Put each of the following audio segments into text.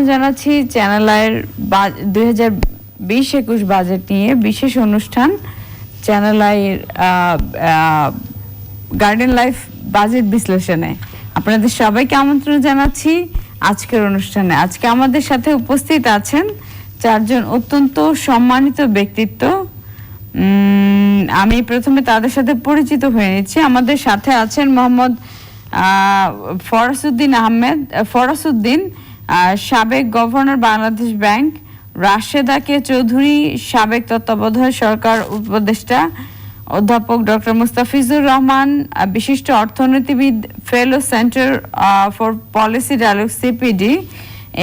জানাচ্ছি চ্যানেল আইয়ের 2020-21 বাজেট নিয়ে বিশেষ অনুষ্ঠান চ্যানেল আইয়ের গার্ডেন লাইফ বাজেট বিশ্লেষণে আপনাদের সবাইকে আমন্ত্রণ জানাচ্ছি আজকের অনুষ্ঠানে। আজকে আমাদের সাথে উপস্থিত আছেন চারজন অত্যন্ত সম্মানিত ব্যক্তিত্ব। আমি প্রথমে তাদের সাথে পরিচিত হয়ে নিচ্ছি। আমাদের সাথে আছেন মোহাম্মদ ফরাসউদ্দিন, সাবেক গভর্নর বাংলাদেশ ব্যাংক, রাশেদা কে চৌধুরী, সাবেক তত্ত্বাবধায়ক সরকার উপদেষ্টা, অধ্যাপক ডক্টর মুস্তাফিজুর রহমান, বিশিষ্ট অর্থনীতিবিদ, fellow centre for policy dialogue CPD,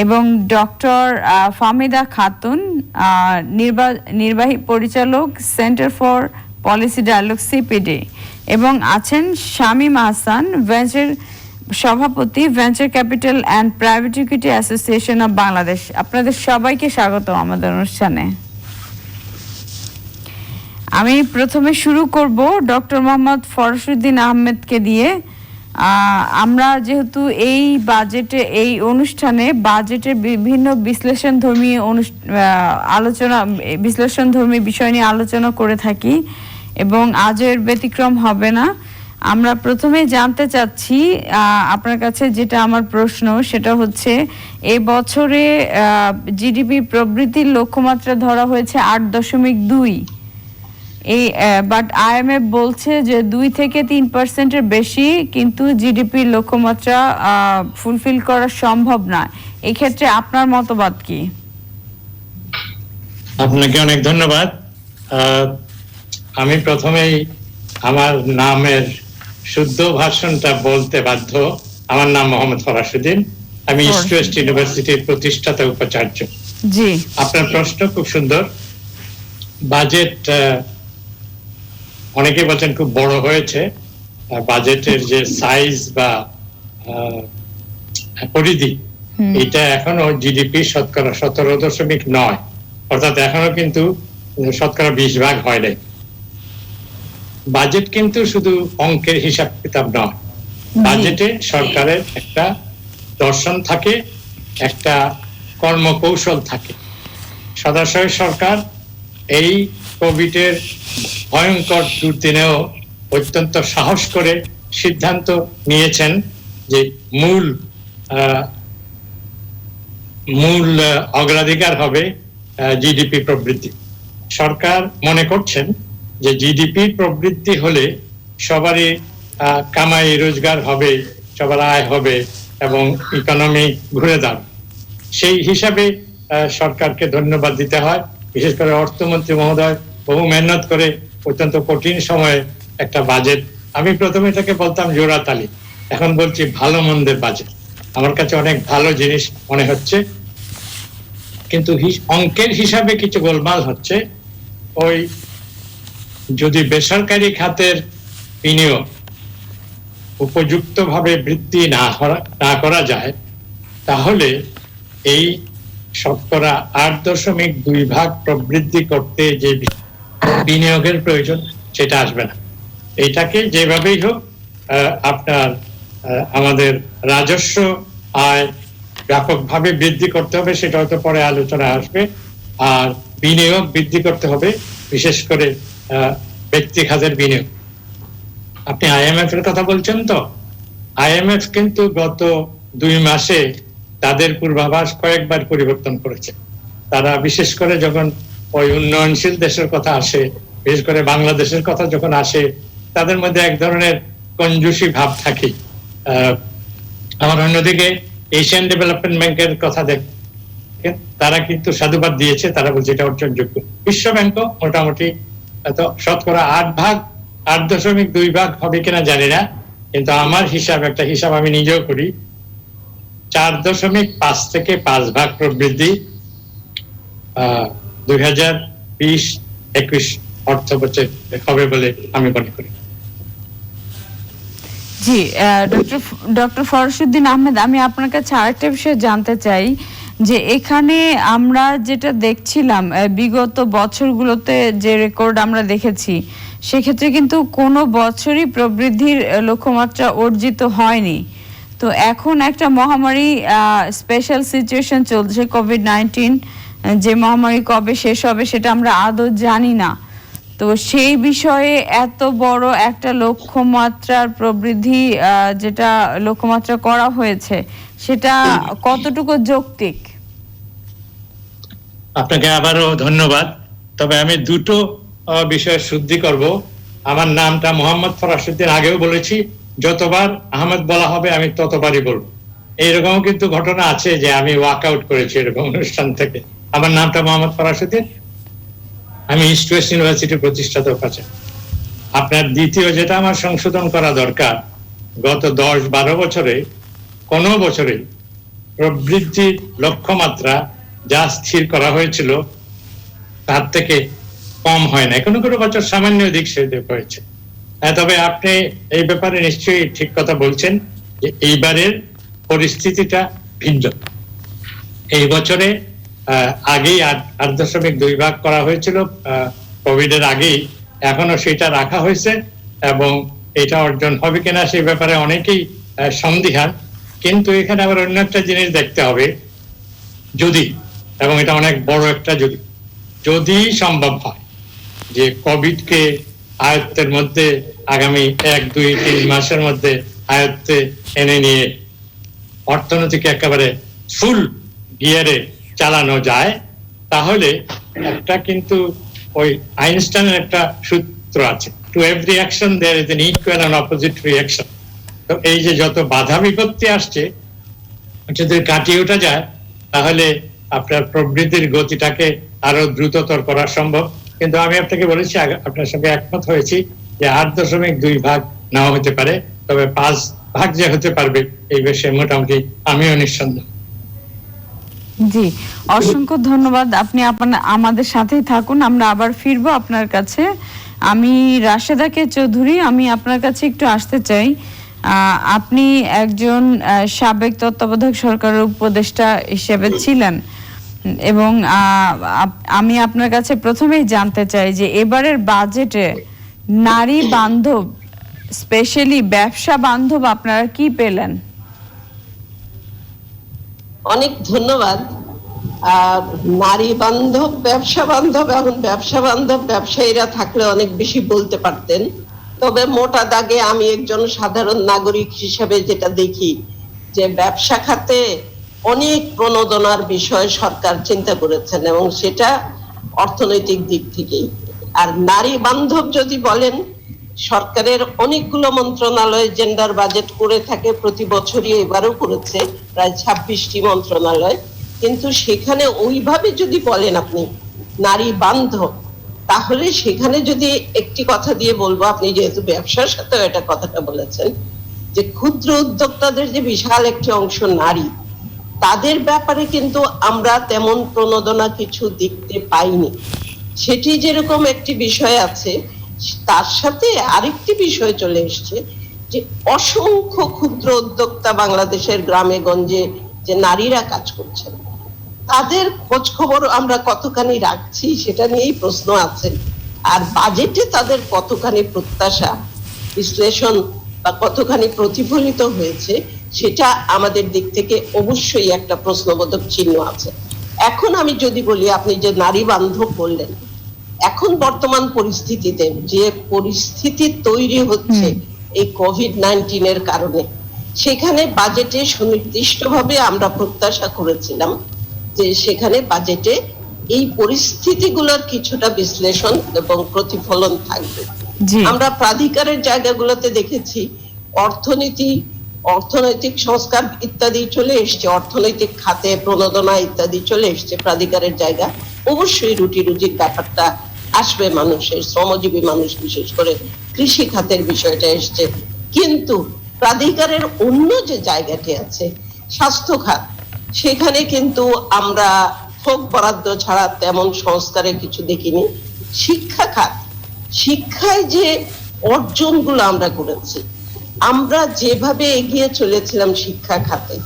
এবং ডক্টর ফাহমিদা খাতুন, নির্বাহী পরিচালক centre for policy dialogue CPD, এবং আছেন শামীম আহসান, ভেঞ্চার সভাপতি, venture capital and private equity association of Bangladesh. আপনাদের সবাইকে স্বাগত আমাদের অনুষ্ঠানে। আমি প্রথমে শুরু করব ডক্টর মোহাম্মদ ফরাসউদ্দিন আহমেদকে দিয়ে। আমরা যেহেতু এই অনুষ্ঠানে বাজেটের বিভিন্ন বিশ্লেষণধর্মী বিষয় নিয়ে আলোচনা করে থাকি এবং আজের ব্যতিক্রম হবে না। আমরা প্রথমে জানতে চাচ্ছি আপনার কাছে, যেটা আমার প্রশ্ন সেটা হচ্ছে, এই বছরে জিডিপি প্রবৃদ্ধির লক্ষ্যমাত্রা ধরা হয়েছে 8.2, বাট আইএমএফ বলছে যে 2 থেকে 3% বেশি কিন্তু জিডিপির লক্ষ্যমাত্রা ফুলফিল করা সম্ভব না। এই ক্ষেত্রে আপনার মতবাদ কি? আপনাকে অনেক ধন্যবাদ। আমি প্রথমেই আমার নামের শুদ্ধ ভাষণটা বলতে বাধ্য। আমার নাম মোহাম্মদ ফরাসউদ্দিন, আমি ইস্ট ওয়েস্ট ইউনিভার্সিটির প্রতিষ্ঠাতা উপাচার্য। জি, আপনার প্রশ্ন খুব সুন্দর। বাজেট অনেকে বলছেন খুব বড় হয়েছে। বাজেটের যে সাইজ বা পরিধি, এটা এখনো জিডিপি শতকরা 17.9, অর্থাৎ এখনো কিন্তু শতকরা 20% হয় নাই। বাজেট কিন্তু শুধু অঙ্কের হিসাব কিতাব নয়। বাজেটে সরকারের একটা দর্শন থাকে, একটা কর্মকৌশল থাকে। সদাশয় সরকার এই কোভিডের ভয়ঙ্কর দুর্দিনেও অত্যন্ত সাহস করে সিদ্ধান্ত নিয়েছেন যে মূল অগ্রাধিকার হবে জিডিপি প্রবৃদ্ধি। সরকার মনে করছেন যে জিডিপি প্রবৃদ্ধি হলে সবারই কামাই রোজগার হবে, সবার আয় হবে এবং ইকোনমি ঘুরে দাঁড়াবে। সেই হিসাবে সরকারকে ধন্যবাদ দিতে হয়। বিশেষ করে অর্থমন্ত্রী মহোদয় বহু মেহনত করে অত্যন্ত কঠিন সময়ে একটা বাজেট, আমি প্রথমে এটাকে বলতাম জোড়াতালি, এখন বলছি ভালো মন্দের বাজেট। আমার কাছে অনেক ভালো জিনিস মনে হচ্ছে, কিন্তু অঙ্কের হিসাবে কিছু গোলমাল হচ্ছে। ওই যদি বেসরকারি খাতের বিনিয়োগ উপযুক্তভাবে বৃদ্ধি না করা যায়, তাহলে এই শতকরা 8.2% প্রবৃদ্ধি করতে যে বিনিয়োগের প্রয়োজন সেটা আসবে না। এইটাকে যেভাবেই হোক আমাদের রাজস্ব আয় ব্যাপকভাবে বৃদ্ধি করতে হবে, সেটা হয়তো পরে আলোচনা আসবে। আর বিনিয়োগ বৃদ্ধি করতে হবে, বিশেষ করে ব্যক্তি খাতের বিনিয়োগ। আপনি আইএমএফ এর কথা বলছেন তো, আইএমএফ কিন্তু গত 2 মাসে তাদের পূর্বাভাস কয়েকবার পরিবর্তন করেছে। তারা বিশেষ করে যখন ওই উন্নয়নশীল দেশের কথা আসে, বিশেষ করে বাংলাদেশের কথা যখন আসে, তাদের মধ্যে এক ধরনের কঞ্জুসি ভাব থাকে। আমার অন্যদিকে এশিয়ান ডেভেলপমেন্ট ব্যাংকের কথা দেখেন, তারা কিন্তু সাধুবাদ দিয়েছে, তারা বলছে এটা অর্জনযোগ্য। বিশ্ব ব্যাংকও মোটামুটি শতকরা 8.2% হবে কিনা জানি না, কিন্তু আমার একটা হিসাব আমি নিজেও করি, 4.5 থেকে 5% প্রবৃদ্ধি 2020-21 অর্থ বছর হবে বলে আমি মনে করি। জি, ডক্টর ফরাসউদ্দিন আহমেদ, আমি আপনার কাছে আরেকটা বিষয় জানতে চাই যে এখানে আমরা যেটা দেখছিলাম বিগত বছরগুলোতে যে রেকর্ড আমরা দেখেছি, সেক্ষেত্রে কিন্তু কোনো বছরই প্রবৃদ্ধির লক্ষ্যমাত্রা অর্জিত হয়নি। তো এখন একটা মহামারী স্পেশাল সিচুয়েশন চলছে, কোভিড-19, যে মহামারী কবে শেষ হবে সেটা আমরা আদৌ জানি না। তো সেই বিষয়ে এত বড় একটা লক্ষ্যমাত্রার প্রবৃদ্ধি যেটা লক্ষ্যমাত্রা করা হয়েছে সেটা কতটুকু যৌক্তিক? আপনাকে আবারও ধন্যবাদ। তবে আমি দুটো বিষয়ে শুদ্ধি করব। আমার নামটা মোহাম্মদ ফরাসউদ্দিন, আগেও বলেছি, যতবার আহমেদ বলা হবে আমি ততবারই বলবো। এইরকম কিন্তু ঘটনা আছে যে আমি ওয়াক আউট করেছি এরকম অনুষ্ঠান থেকে। আমার নামটা মোহাম্মদ ফরাসউদ্দিন, আমি ইস্ট ওয়েস্ট ইউনিভার্সিটির প্রতিষ্ঠাতা উপাচার্য। আপনার দ্বিতীয় যেটা আমার সংশোধন করা দরকার, গত 10-12 বছরে কোনো বছরে প্রবৃদ্ধির লক্ষ্যমাত্রা যা স্থির করা হয়েছিল তার থেকে কম হয় না, কোনো কোনো বছর সামান্য দিক সেদিক হয়েছে। তবে আপনি এই ব্যাপারে নিশ্চয়ই ঠিক কথা বলছেন যে এইবারের পরিস্থিতিটা ভিন্ন। এই বছরে আগেই 8.2 করা হয়েছিল কোভিড এর আগেই, এখনো সেটা রাখা হয়েছে এবং এটা অর্জন হবে কিনা সেই ব্যাপারে অনেকেই সন্দিহান। কিন্তু এখানে আবার অন্য একটা জিনিস দেখতে হবে, যদি, এবং এটা অনেক বড় একটা যদি সম্ভব হয় যে কোভিডকে আয়ত্তের মধ্যে আগামী 1-2-3 মাসের মধ্যে আয়ত্তে এনে নিয়ে অর্থনীতিকে একেবারে ফুল গিয়ারে চালানো যায়, তাহলে একটা কিন্তু ওই আইনস্টাইনের একটা সূত্র আছে, to every action there is an equal and opposite reaction. তো এই যে যত বাধা বিপত্তি আসছে যদি কাটিয়ে ওঠা যায় তাহলে আপনার প্রবৃদ্ধির গতিটাকে আরো দ্রুততর করা সম্ভব। কিন্তু আমি আপনাকে বলেছি, আপনার সঙ্গে একমত হয়েছি যে 8.2 নাও হতে পারে, তবে 5 যে হতে পারবে এই বিষয়ে মোটামুটি আমিও নিঃসন্দেহ। জি, অসংখ্য ধন্যবাদ। আপনি আমাদের সাথেই থাকুন, আমরা আবার ফিরবো আপনার কাছে। আমি রাশেদা কে চৌধুরী, আমি আপনার কাছে একটু আসতে চাই। আপনি একজন সাবেক তত্ত্বাবধায়ক সরকারের উপদেষ্টা হিসেবে ছিলেন এবং আমি আপনার কাছে প্রথমেই জানতে চাই যে এবারের বাজেটে নারী বান্ধব, স্পেশালি ব্যবসা বান্ধব আপনারা কি পেলেন? অনেক ধন্যবাদ। নারী বান্ধব, ব্যবসা বান্ধব, এখন ব্যবসা বান্ধব ব্যবসায়ীরা থাকলে অনেক বেশি বলতে পারতেন। তবে মোটা দাগে আমি একজন সাধারণ নাগরিক হিসেবে যেটা দেখি যে ব্যবসা খাতে অনেক প্রণোদনার বিষয় সরকার চিন্তা করেছেন এবং সেটা অর্থনৈতিক দিক থেকেই। আর নারী বান্ধব যদি বলেন, সরকারের অনেকগুলো মন্ত্রণালয় জেন্ডার বাজেট করে থাকে প্রতি বছরই, এবারও করেছে প্রায় 26টি মন্ত্রণালয়। কিন্তু সেখানে ওইভাবে যদি বলেন আপনি নারী বান্ধব, তাহলে সেখানে যদি একটি কথা দিয়ে বলবো, আপনি যেহেতু ব্যবসার সাথে এটা কথাটা বলেছেন, যে ক্ষুদ্র উদ্যোক্তাদের যে বিশাল একটি অংশ নারী, তাদের ব্যাপারে কিন্তু আমরা তেমন প্রণোদনা কিছু দেখতে পাইনি। সেটি যেরকম একটি বিষয় আছে, তার সাথে আরেকটি বিষয় চলে এসছে যে অসংখ্য ক্ষুদ্র উদ্যোক্তা বাংলাদেশের গ্রামে গঞ্জে যে নারীরা কাজ করছেন, তাদের খোঁজ খবর আমরা কতখানি রাখছি সেটা নিয়েই প্রশ্ন আছে। আর বাজেটে তাদের কতখানি প্রত্যাশা বিশ্লেষণ বা কতখানি প্রতিফলিত হয়েছে সেটা আমাদের দিক থেকে অবশ্যই একটা প্রশ্নবোধক চিহ্ন আছে। এখন আমি যদি বলি, আপনি যে নারী বান্ধব বললেন, এখন বর্তমান পরিস্থিতিতে যে পরিস্থিতি তৈরি হচ্ছে এই কোভিড-19 এর কারণে, সেখানে বাজেটে সুনির্দিষ্টভাবে আমরা প্রত্যাশা করেছিলাম যে সেখানে বাজেটে এই পরিস্থিতিগুলোর কিছুটা বিশ্লেষণ এবং প্রতিফলন থাকবে। আমরা প্রাধিকারের জায়গাগুলোতে দেখেছি অর্থনৈতিক সংস্কার ইত্যাদি চলে এসছে, অর্থনৈতিক খাতে প্রণোদনা ইত্যাদি চলে এসছে প্রাধিকারের জায়গা। অবশ্যই রুটি রুজির ব্যাপারটা আসবে, মানুষের শ্রমজীবী মানুষ বিশেষ করে কৃষি খাতের বিষয়টা এসছে। কিন্তু প্রাধিকারের অন্য যে জায়গাটি আছে স্বাস্থ্য খাত, সেখানে কিন্তু আমরা থোক বরাদ্দ ছাড়া তেমন সংস্কারে কিছু দেখিনি। শিক্ষা খাত, শিক্ষায় যে অর্জনগুলো আমরা করেছি, আমরা যেভাবে এগিয়ে চলেছিলাম শিক্ষা খাতে,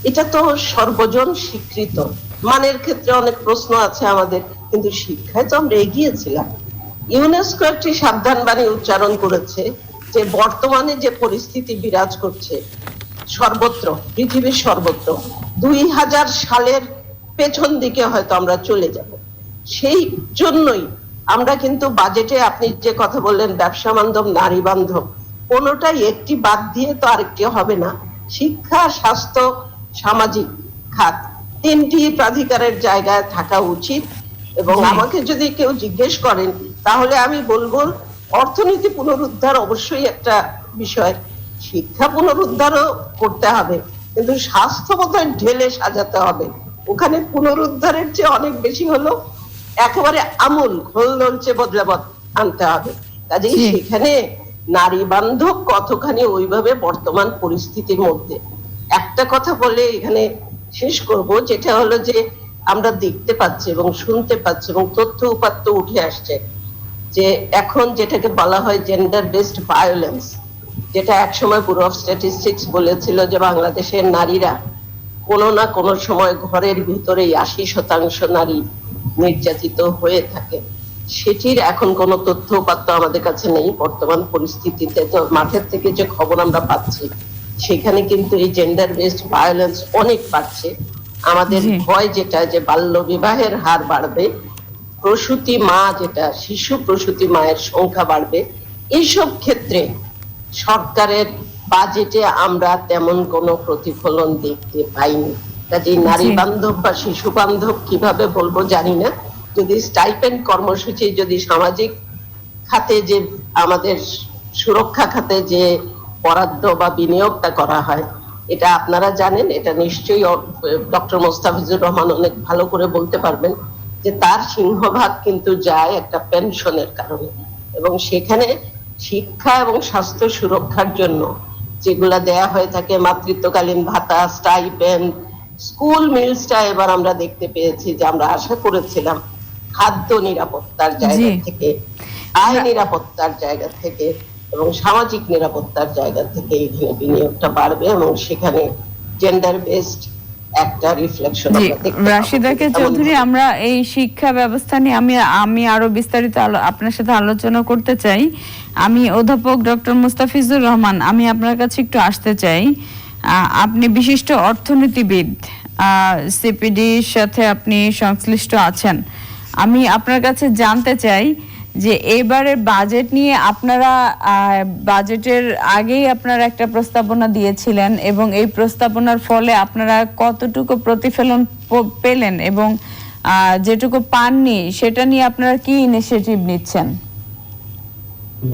এটা তো সর্বজন স্বীকৃত। মানের ক্ষেত্রে অনেক প্রশ্ন আছে আমাদের, কিন্তু শিক্ষায় তো আমরা এগিয়েছিলাম। ইউনেস্কো একটি সাবধান বাণী উচ্চারণ করেছে যে বর্তমানে যে পরিস্থিতি বিরাজ করছে, সর্বত্র, পৃথিবীর সর্বত্র 2000 সালের পেছন দিকে হয়তো আমরা চলে যাব। সেই জন্যই আমরা কিন্তু বাজেটে আপনি যে কথা বললেন ব্যবসা বান্ধব, নারী বান্ধব, কোনোটাই একটি বাদ দিয়ে তো আরেকটি হবে না। শিক্ষা, স্বাস্থ্য, সামাজিক খাত তিনটি প্রাধিকারের জায়গায় থাকা উচিত। এবং আমাকে যদি কেউ জিজ্ঞেস করেন তাহলে আমি বলবো অর্থনীতি পুনরুদ্ধার অবশ্যই একটা বিষয়, শিক্ষা পুনরুদ্ধারও করতে হবে, কিন্তু স্বাস্থ্য বোধহয় ঢেলে সাজাতে হবে। ওখানে পুনরুদ্ধারের চেয়ে অনেক বেশি হলো একেবারে আমূল ঘোল নলচে বদলাবদ আনতে হবে। কাজেই সেখানে নারী বান্ধব কতখানি ওইভাবে বর্তমান পরিস্থিতির মধ্যে। একটা কথা বলে এখানে শেষ করব, যেটা হলো যে আমরা দেখতে পাচ্ছি এবং শুনতে পাচ্ছি এবং তথ্য উপাত্ত উঠে আসছে যে এখন যেটাকে বলা হয় জেন্ডার বেসড ভায়োলেন্স, যেটা একসময় ব্যুরো অফ স্ট্যাটিস্টিক্স বলেছিল যে বাংলাদেশের নারীরা কোনো না কোনো সময় ঘরের ভিতরেই 80% নারী নির্যাতিত হয়ে থাকে। সেটির এখন কোনো তথ্য উপাত্ত আমাদের কাছে নেই। বর্তমান পরিস্থিতিতে তো মাঠের থেকে যে খবর আমরা পাচ্ছি সেখানে কিন্তু এই জেন্ডার বেসড ভায়োলেন্স অনেক বাড়ছে। আমাদের ভয় যেটা যে বাল্য বিবাহের হার বাড়বে, প্রসূতি মা যেটা শিশু প্রসূতি মায়ের সংখ্যা বাড়বে, এইসব ক্ষেত্রে সরকারের বাজেটে আমরা তেমন কোনো প্রতিফলন দেখতে পাইনি। কাজেই নারী বান্ধব বা শিশু বান্ধব কিভাবে বলবো জানি না। যদি স্টাইপেন্ড কর্মসূচি, যদি সামাজিক খাতে যে আমাদের সুরক্ষা খাতে যে বরাদ্দ বা বিনিয়োগটা করা হয়, এটা আপনারা জানেন, এটা নিশ্চয়ই ডক্টর মোস্তাফিজুর রহমান অনেক ভালো করে বলতে পারবেন যে তার সিংহভাগ কিন্তু যায় একটা পেনশনের কারণে। এবং সেখানে শিক্ষা এবং স্বাস্থ্য সুরক্ষার জন্য যেগুলা দেয়া হয়ে থাকে, মাতৃত্বকালীন ভাতা, স্টাইপেন্ড, স্কুল মিলসটা এবার আমরা দেখতে পেয়েছি যে আমরা আশা করেছিলাম খাদ্য নিরাপত্তার জায়গা থেকে, আয় নিরাপত্তার জায়গা থেকে এবং সামাজিক নিরাপত্তার জায়গা থেকে এখানে বিনিয়োগটা বাড়বে এবং সেখানে জেন্ডার বেসড একটা রিফ্লেকশন আমরা দেখতে পাবো। রাশিদাকে চৌধুরী, আমরা এই শিক্ষা ব্যবস্থা নিয়ে আমি আরো বিস্তারিত আপনার সাথে আলোচনা করতে চাই। আমি অধ্যাপক ডক্টর মুস্তাফিজুর রহমান, আমি আপনার কাছে একটু আসতে চাই। আপনি বিশিষ্ট অর্থনীতিবিদ, সিপিডির সাথে আপনি সংশ্লিষ্ট আছেন। আমি আপনার কাছে জানতে চাই যে এবারের বাজেট নিয়ে আপনারা বাজেটের আগেই আপনারা একটা প্রস্তাবনা দিয়েছিলেন এবং এই প্রস্তাবনার ফলে আপনারা কতটুকু প্রতিফলন পেলেন এবং যেটুকু পাননি সেটা নিয়ে আপনারা কি ইনিশিয়েটিভ নিচ্ছেন?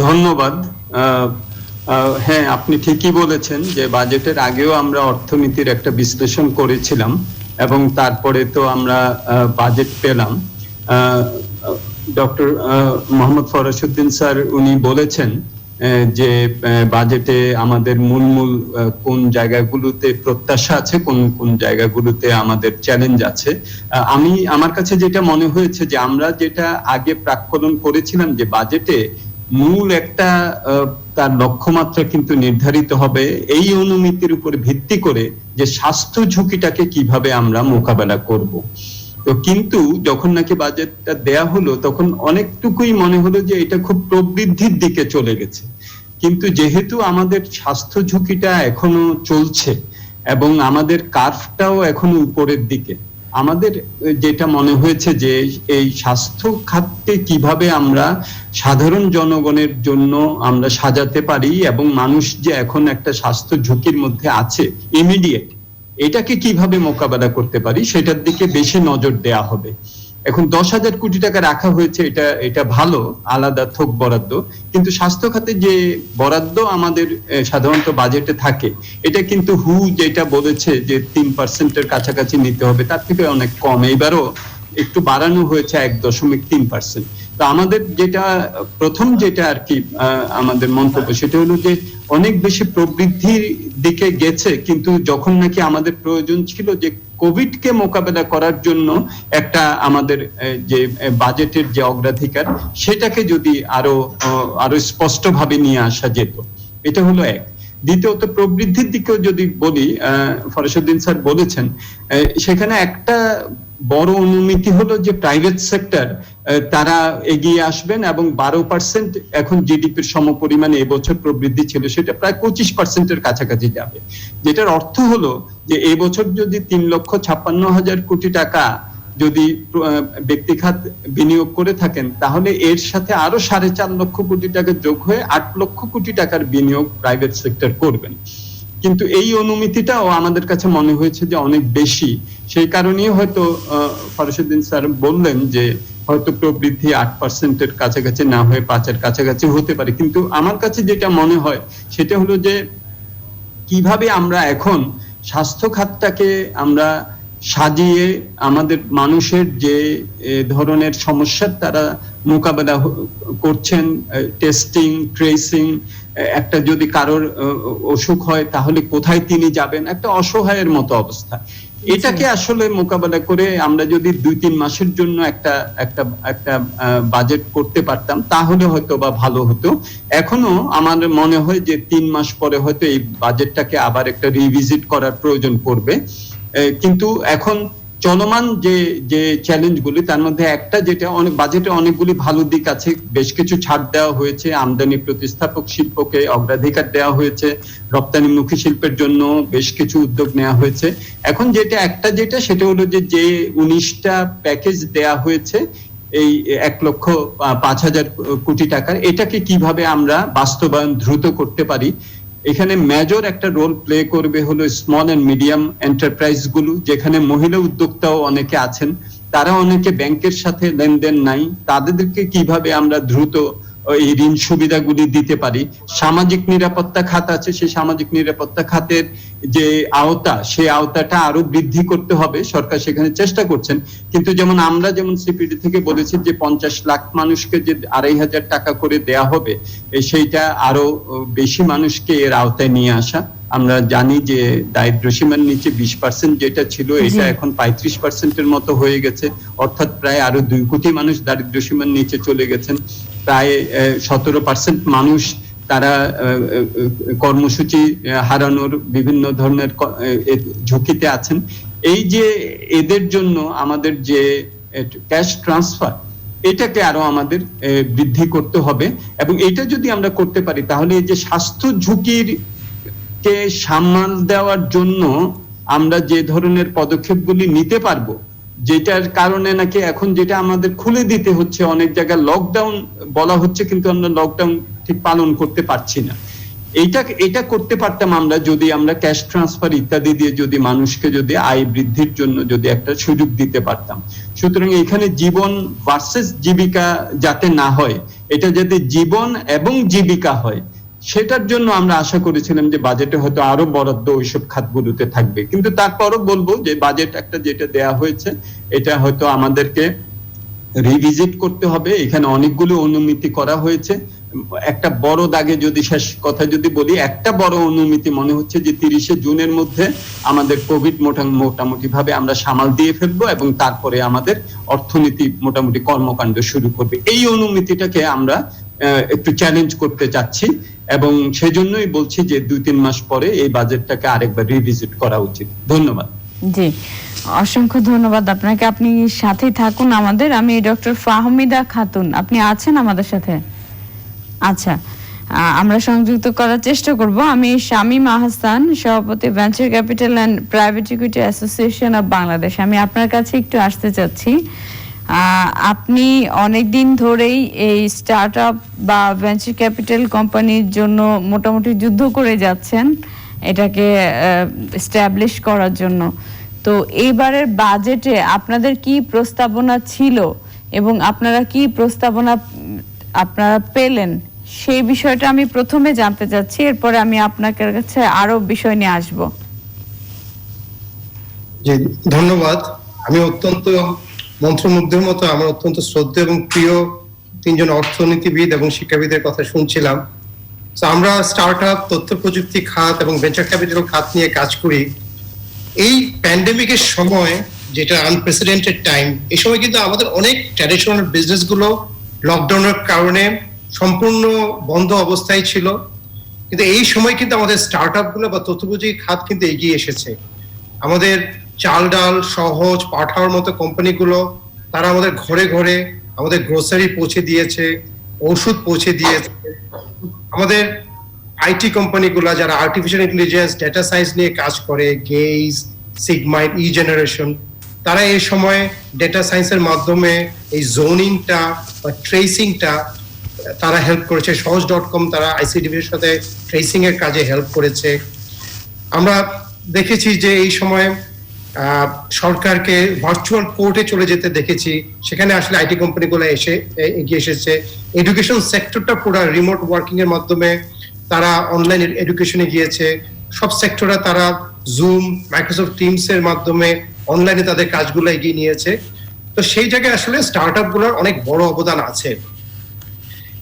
ধন্যবাদ। হ্যাঁ, আপনি ঠিকই বলেছেন যে বাজেটের আগেও আমরা অর্থনীতির একটা বিশ্লেষণ করেছিলাম এবং তারপরে তো আমরা বাজেট পেলাম। ডক্টর মোহাম্মদ ফরাসউদ্দিন স্যার উনি বলেছেন যে বাজেটে আমাদের মূল কোন জায়গাগুলোতে প্রত্যাশা আছে, কোন কোন জায়গাগুলোতে আমাদের চ্যালেঞ্জ আছে। আমার কাছে যেটা মনে হয়েছে যে আমরা যেটা আগে প্রাক্কলন করেছিলাম যে বাজেটে মূল একটা তার লক্ষ্যমাত্রা কিন্তু নির্ধারিত হবে এই অনুমিতির উপর ভিত্তি করে যে স্বাস্থ্য ঝুঁকিটাকে কিভাবে আমরা মোকাবেলা করব। তো কিন্তু যখন নাকি বাজেটটা দেয়া হলো তখন অনেকটুকুই মনে হলো যে এটা খুব প্রবৃদ্ধির দিকে চলে গেছে। কিন্তু যেহেতু আমাদের স্বাস্থ্য ঝুঁকিটা এখনো চলছে এবং আমাদের কার্ভটাও এখনো উপরের দিকে, আমাদের যেটা মনে হয়েছে যে এই স্বাস্থ্য খাতকে কিভাবে আমরা সাধারণ জনগণের জন্য আমরা সাজাতে পারি এবং মানুষ যে এখন একটা স্বাস্থ্য ঝুঁকির মধ্যে আছে ইমিডিয়েট, এটাকে কিভাবে মোকাবেলা করতে পারি সেটার দিকে বেশি নজর দেয়া হবে। এখন 10,000 কোটি টাকা রাখা হয়েছে, এটা ভালো, আলাদা থোক বরাদ্দ, কিন্তু স্বাস্থ্য খাতে যে বরাদ্দ আমাদের সাধারণত বাজেটে থাকে এটা কিন্তু যেটা বলেছে যে 3%-এর কাছাকাছি নিতে হবে, তার থেকে অনেক কম। এইবারও একটু বাড়ানো হয়েছে 1.3%। তো আমাদের যেটা প্রথম যেটা আর কি আমাদের মন্তব্য সেটা হলো যে অনেক বেশি প্রবৃদ্ধির দিকে গেছে, কিন্তু যখন নাকি আমাদের প্রয়োজন ছিল যে কোভিড কে মোকাবেলা করার জন্য একটা আমাদের যে বাজেটের যে অগ্রাধিকার সেটাকে যদি আরো স্পষ্টভাবে নিয়ে আসা যেত, এটা হলো এক। দ্বিতীয়ত প্রবৃদ্ধির দিকেও যদি বলি, ফরাসউদ্দিন স্যার বলেছেন সেখানে একটা বড় অনুমিতি হলো যে প্রাইভেট সেক্টর তারা এগিয়ে আসবেন এবং 12% এখন জিডিপির সমপরিমাণে এবছর প্রবৃদ্ধি ছিল, সেটা প্রায় 25%-এর কাছাকাছি যাবে। যেটার অর্থ হলো যে এবছর যদি 3,56,000 কোটি টাকা যদি ব্যক্তি খাত বিনিয়োগ করে থাকেন, তাহলে এর সাথে আরো 4.5 লক্ষ কোটি টাকা যোগ হয়ে 8 লক্ষ কোটি টাকার বিনিয়োগ প্রাইভেট সেক্টর করবেন। কিন্তু এই অনুমিতিটাও আমাদের কাছে মনে হয়েছে যে অনেক বেশি। সেই কারণেই হয়তো ফরহাসউদ্দিন স্যার বললেন যে হয়তো প্রবৃদ্ধি 8%-এর কাছাকাছি না হয়ে 5-এর কাছাকাছি হতে পারে। কিন্তু আমার কাছে যেটা মনে হয় সেটা হলো যে কিভাবে আমরা এখন স্বাস্থ্য খাতটাকে আমরা সাজিয়ে আমাদের মানুষের যে ধরনের সমস্যার তারা মোকাবেলা করছেন, টেস্টিং, ট্রেসিং, একটা যদি কারোর অসুখ হয় তাহলে কোথায় তিনি যাবেন, একটা অসহায়ের মতো অবস্থা, এটাকে আসলে মোকাবেলা করে আমরা যদি 2-3 মাসের জন্য একটা বাজেট করতে পারতাম তাহলে হয়তো বা ভালো হতো। এখনো আমার মনে হয় যে 3 মাস পরে হয়তো এই বাজেটটাকে আবার একটা রিভিজিট করার প্রয়োজন পড়বে। কিন্তু এখন চলমান যে চ্যালেঞ্জগুলি, তার মধ্যে একটা যেটা অনেক বাজেটে অনেকগুলি ভালো দিক আছে, বেশ কিছু ছাড় দেওয়া হয়েছে, আমদানি প্রতিস্থাপক শিল্পকে অগ্রাধিকার দেওয়া হয়েছে, রপ্তানিমুখী শিল্পের জন্য বেশ কিছু উদ্যোগ নেওয়া হয়েছে। এখন যেটা সেটা হলো যে 19টা প্যাকেজ দেয়া হয়েছে এই 1,05,000 কোটি টাকার, এটাকে কিভাবে আমরা বাস্তবায়ন দ্রুত করতে পারি। এখানে মেজর একটা রোল প্লে করবে হলো স্মল এন্ড মিডিয়াম এন্টারপ্রাইজ গুলো, যেখানে মহিলা উদ্যোক্তাও অনেকে আছেন, তারা অনেকে ব্যাংকের সাথে লেনদেন নাই, তাদেরকে কিভাবে আমরা দ্রুত এই ঋণ সুবিধাগুলি দিতে পারি। সামাজিক নিরাপত্তা খাত আছে, সেই সামাজিক নিরাপত্তা খাতের যে আওতা, সেই আওতাটা আরো বৃদ্ধি করতে হবে, সরকার সেখানে চেষ্টা করছেন। কিন্তু আমরা যেমন সিপিডি থেকে বলেছি যে 50 লাখ মানুষকে যে 2,500 টাকা করে দেয়া হবে, সেইটা আরো বেশি মানুষকে এর আওতায় নিয়ে আসা। আমরা জানি যে দারিদ্র্যসীমার নিচে 20% যেটা ছিল, এটা এখন 35%-এর মতো হয়ে গেছে, অর্থাৎ প্রায় আরো 2 কোটি মানুষ দারিদ্র্যসীমার নিচে চলে গেছেন। প্রায় 17% মানুষ তারা কর্মসূচি হারানোর বিভিন্ন ধরনের ঝুঁকিতে আছেন। এই যে এদের জন্য আমাদের যে ক্যাশ ট্রান্সফার, এটাকে আরো আমাদের বৃদ্ধি করতে হবে, এবং এটা যদি আমরা করতে পারি তাহলে এই যে স্বাস্থ্য ঝুঁকির কে সামাল দেওয়ার জন্য আমরা যে ধরনের পদক্ষেপগুলি নিতে পারবো, যেটার কারণে নাকি এখন যেটা আমাদের খুলে দিতে হচ্ছে, অনেক জায়গায় লকডাউন বলা হচ্ছে কিন্তু আমরা লকডাউন ঠিক পালন করতে পারছি না। এটা করতে পারতাম আমরা যদি আমরা ক্যাশ ট্রান্সফার ইত্যাদি দিয়ে যদি মানুষকে যদি আয় বৃদ্ধির জন্য যদি একটা সুযোগ দিতে পারতাম। সুতরাং এখানে জীবন ভার্সেস জীবিকা যাতে না হয়, এটা যাতে জীবন এবং জীবিকা হয়, সেটার জন্য আমরা আশা করেছিলাম যে বাজেটে হয়তো আরো বরাদ্দ ওইসব খাতগুলোতে থাকবে। কিন্তু তারপরও বলবো যে বাজেট একটা যেটা দেয়া হয়েছে, এটা হয়তো আমাদেরকে রিভিজিট করতে হবে। এখানে অনেকগুলো অনুমিতি করা হয়েছে। একটা বড় দাগে যদি শেষ কথা যদি বলি, একটা বড় অনুমিতি মনে হচ্ছে যে 30শে জুনের মধ্যে আমাদের কোভিড মোটামুটি ভাবে আমরা সামাল দিয়ে ফেলবো, এবং তারপরে আমাদের অর্থনীতি মোটামুটি কর্মকাণ্ড শুরু করবে। এই অনুমিতিটাকে আমরা একটু চ্যালেঞ্জ করতে চাচ্ছি, এবং সেজন্যই বলছি যে 2-3 মাস পরে এই বাজেটটাকে আরেকবার রিভিজিট করা উচিত। ধন্যবাদ। জি, অসংখ্য ধন্যবাদ আপনাকে। আপনি সাথেই থাকুন আমাদের। আমি ডক্টর ফাহমিদা খাতুন, আপনি আছেন আমাদের সাথে? আচ্ছা, আমরা সংযুক্ত করার চেষ্টা করব। আমি শামীম আহসান, সভাপতি venture capital and private equity association of Bangladesh. আমি আপনার কাছে একটু আসতে চাচ্ছি। আপনি অনেকদিন ধরেই এই স্টার্টআপ বা ভেঞ্চার ক্যাপিটাল কোম্পানির জন্য মোটামুটি যুদ্ধ করে যাচ্ছেন, এটাকে এস্টাবলিশ করার জন্য। তো এইবারের বাজেটে আপনাদের কি প্রস্তাবনা ছিল এবং আপনারা কি প্রস্তাবনা পেলেন, সেই বিষয়টা আমি প্রথমে জানতে চাচ্ছি, এরপরে আমি আপনার কাছে আরো বিষয় নিয়ে আসবো। জি, ধন্যবাদ। আমি অত্যন্ত মন্ত্রমুগ্ধের মতো আমার অত্যন্ত শ্রদ্ধেয় এবং প্রিয় 3জন অর্থনীতিবিদ এবং শিক্ষাবিদের কথা শুনছিলাম। তো আমরা স্টার্টআপ, তথ্য প্রযুক্তি খাত এবং ভেঞ্চার ক্যাপিটাল খাত নিয়ে কাজ করি। এই প্যান্ডেমিকের সময়, যেটা আনপ্রেসিডেন্টেড টাইম, এই সময় কিন্তু আমাদের অনেক ট্র্যাডিশনাল বিজনেস গুলো লকডাউনের কারণে সম্পূর্ণ বন্ধ অবস্থায় ছিল, কিন্তু এই সময় কিন্তু আমাদের স্টার্টআপ গুলো বা তথ্য প্রযুক্তি খাত কিন্তু এগিয়ে এসেছে। আমাদের চাল ডাল সহজ পাঠাওয়ার মতো কোম্পানিগুলো তারা আমাদের ঘরে ঘরে আমাদের গ্রোসারি পৌঁছে দিয়েছে, ওষুধ পৌঁছে দিয়েছে। আমাদের আইটি কোম্পানিগুলো যারা আর্টিফিশিয়াল ইন্টেলিজেন্স ডেটা সায়েন্স নিয়ে কাজ করে, গেইজ, সিগমাইট, ই জেনারেশন, তারা এই সময় ডেটা সায়েন্সের মাধ্যমে এই জোনিংটা বা ট্রেসিংটা তারা হেল্প করেছে। সহজ.com তারা আইসিডিবির সাথে ট্রেসিং এর কাজে হেল্প করেছে। আমরা দেখেছি যে এই সময় সরকারকে ভার্চুয়াল কোর্টে চলে যেতে দেখেছি, সেখানে আসলে আইটি কোম্পানিগুলো এসে এগিয়ে এসেছে। এডুকেশন সেক্টরটা পুরো রিমোট ওয়ার্কিং এর মাধ্যমে তারা অনলাইন এডুকেশনে গিয়েছে। সব সেক্টরে তারা জুম, মাইক্রোসফট টিমস এর মাধ্যমে অনলাইনে তাদের কাজগুলো এগিয়ে নিয়েছে। তো সেই জায়গায় আসলে স্টার্ট আপ গুলোর অনেক বড় অবদান আছে।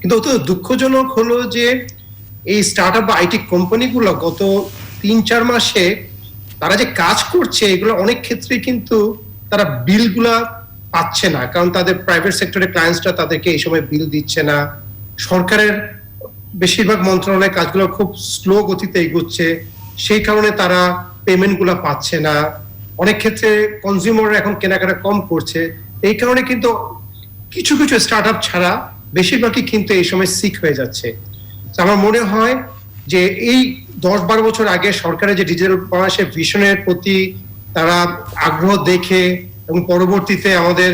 কিন্তু অত্যন্ত দুঃখজনক হলো যে এই স্টার্ট আপ বা আইটি কোম্পানিগুলো গত 3-4 মাসে তারা যে কাজ করছে এগুলো অনেক ক্ষেত্রে কিন্তু তারা বিলগুলা পাচ্ছে না, কারণ তাদের প্রাইভেট সেক্টরের ক্লায়েন্টসরা তাদেরকে এই সময় বিল দিচ্ছে না। সরকারের বেশিরভাগ মন্ত্রণালয়ের কাজগুলো খুব স্লো গতিতে এগোচ্ছে, সেই কারণে তারা পেমেন্ট গুলা পাচ্ছে না। অনেক ক্ষেত্রে কনজিউমাররা এখন কেনাকাটা কম করছে, এই কারণে কিন্তু কিছু কিছু স্টার্ট আপ ছাড়া বেশিরভাগই কিন্তু এই সময় সিক হয়ে যাচ্ছে। আমার মনে হয় যে এই 10-12 বছর আগে সরকারের যে ডিজিটাল বাংলাদেশের ভিশনের প্রতি তারা আগ্রহ দেখে এবং পরবর্তীতে আমাদের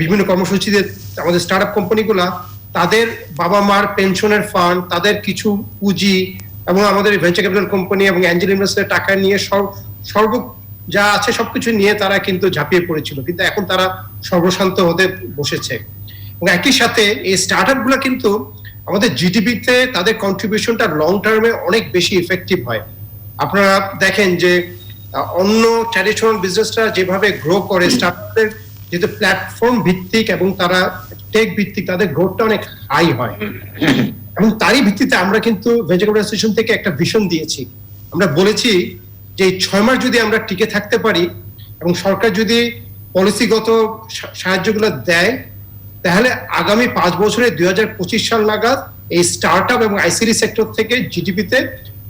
বিভিন্ন কর্মসূচিতে আমাদের স্টার্ট আপ কোম্পানিগুলা তাদের বাবা মার পেনশনের ফান্ড, তাদের কিছু পুঁজি এবং আমাদের ভেঞ্চার ক্যাপিটাল কোম্পানি এবং অ্যাঞ্জেল ইনভেস্টরের টাকা নিয়ে সর্ব যা আছে সবকিছু নিয়ে তারা কিন্তু ঝাঁপিয়ে পড়েছিল, কিন্তু এখন তারা সর্বশান্ত হতে বসেছে। এবং একই সাথে এই স্টার্ট আপ গুলো কিন্তু আমাদের জিডিপিতে তাদের কন্ট্রিবিউশনটা লং টার্মে অনেক বেশি ইফেক্টিভ হয়। আপনারা দেখেন যে অন্য ট্র্যাডিশনাল বিজনেসটা যেভাবে গ্রো করে, স্টার্টআপের যেহেতু প্ল্যাটফর্ম ভিত্তিক এবং তারা টেক ভিত্তিক, তাদের গ্রোথটা অনেক হাই হয়। এবং তারই ভিত্তিতে আমরা কিন্তু ভেঞ্চার ক্যাপিটাল অ্যাসোসিয়েশন থেকে একটা ভিশন দিয়েছি। আমরা বলেছি যে এই 6 মাস যদি আমরা টিকে থাকতে পারি এবং সরকার যদি পলিসিগত সাহায্যগুলো দেয়, তাহলে আগামী 5 বছরে 2025 সাল নাগাদ এই স্টার্ট আপ এবং আইসিডি সেক্টর থেকে জিডিপিতে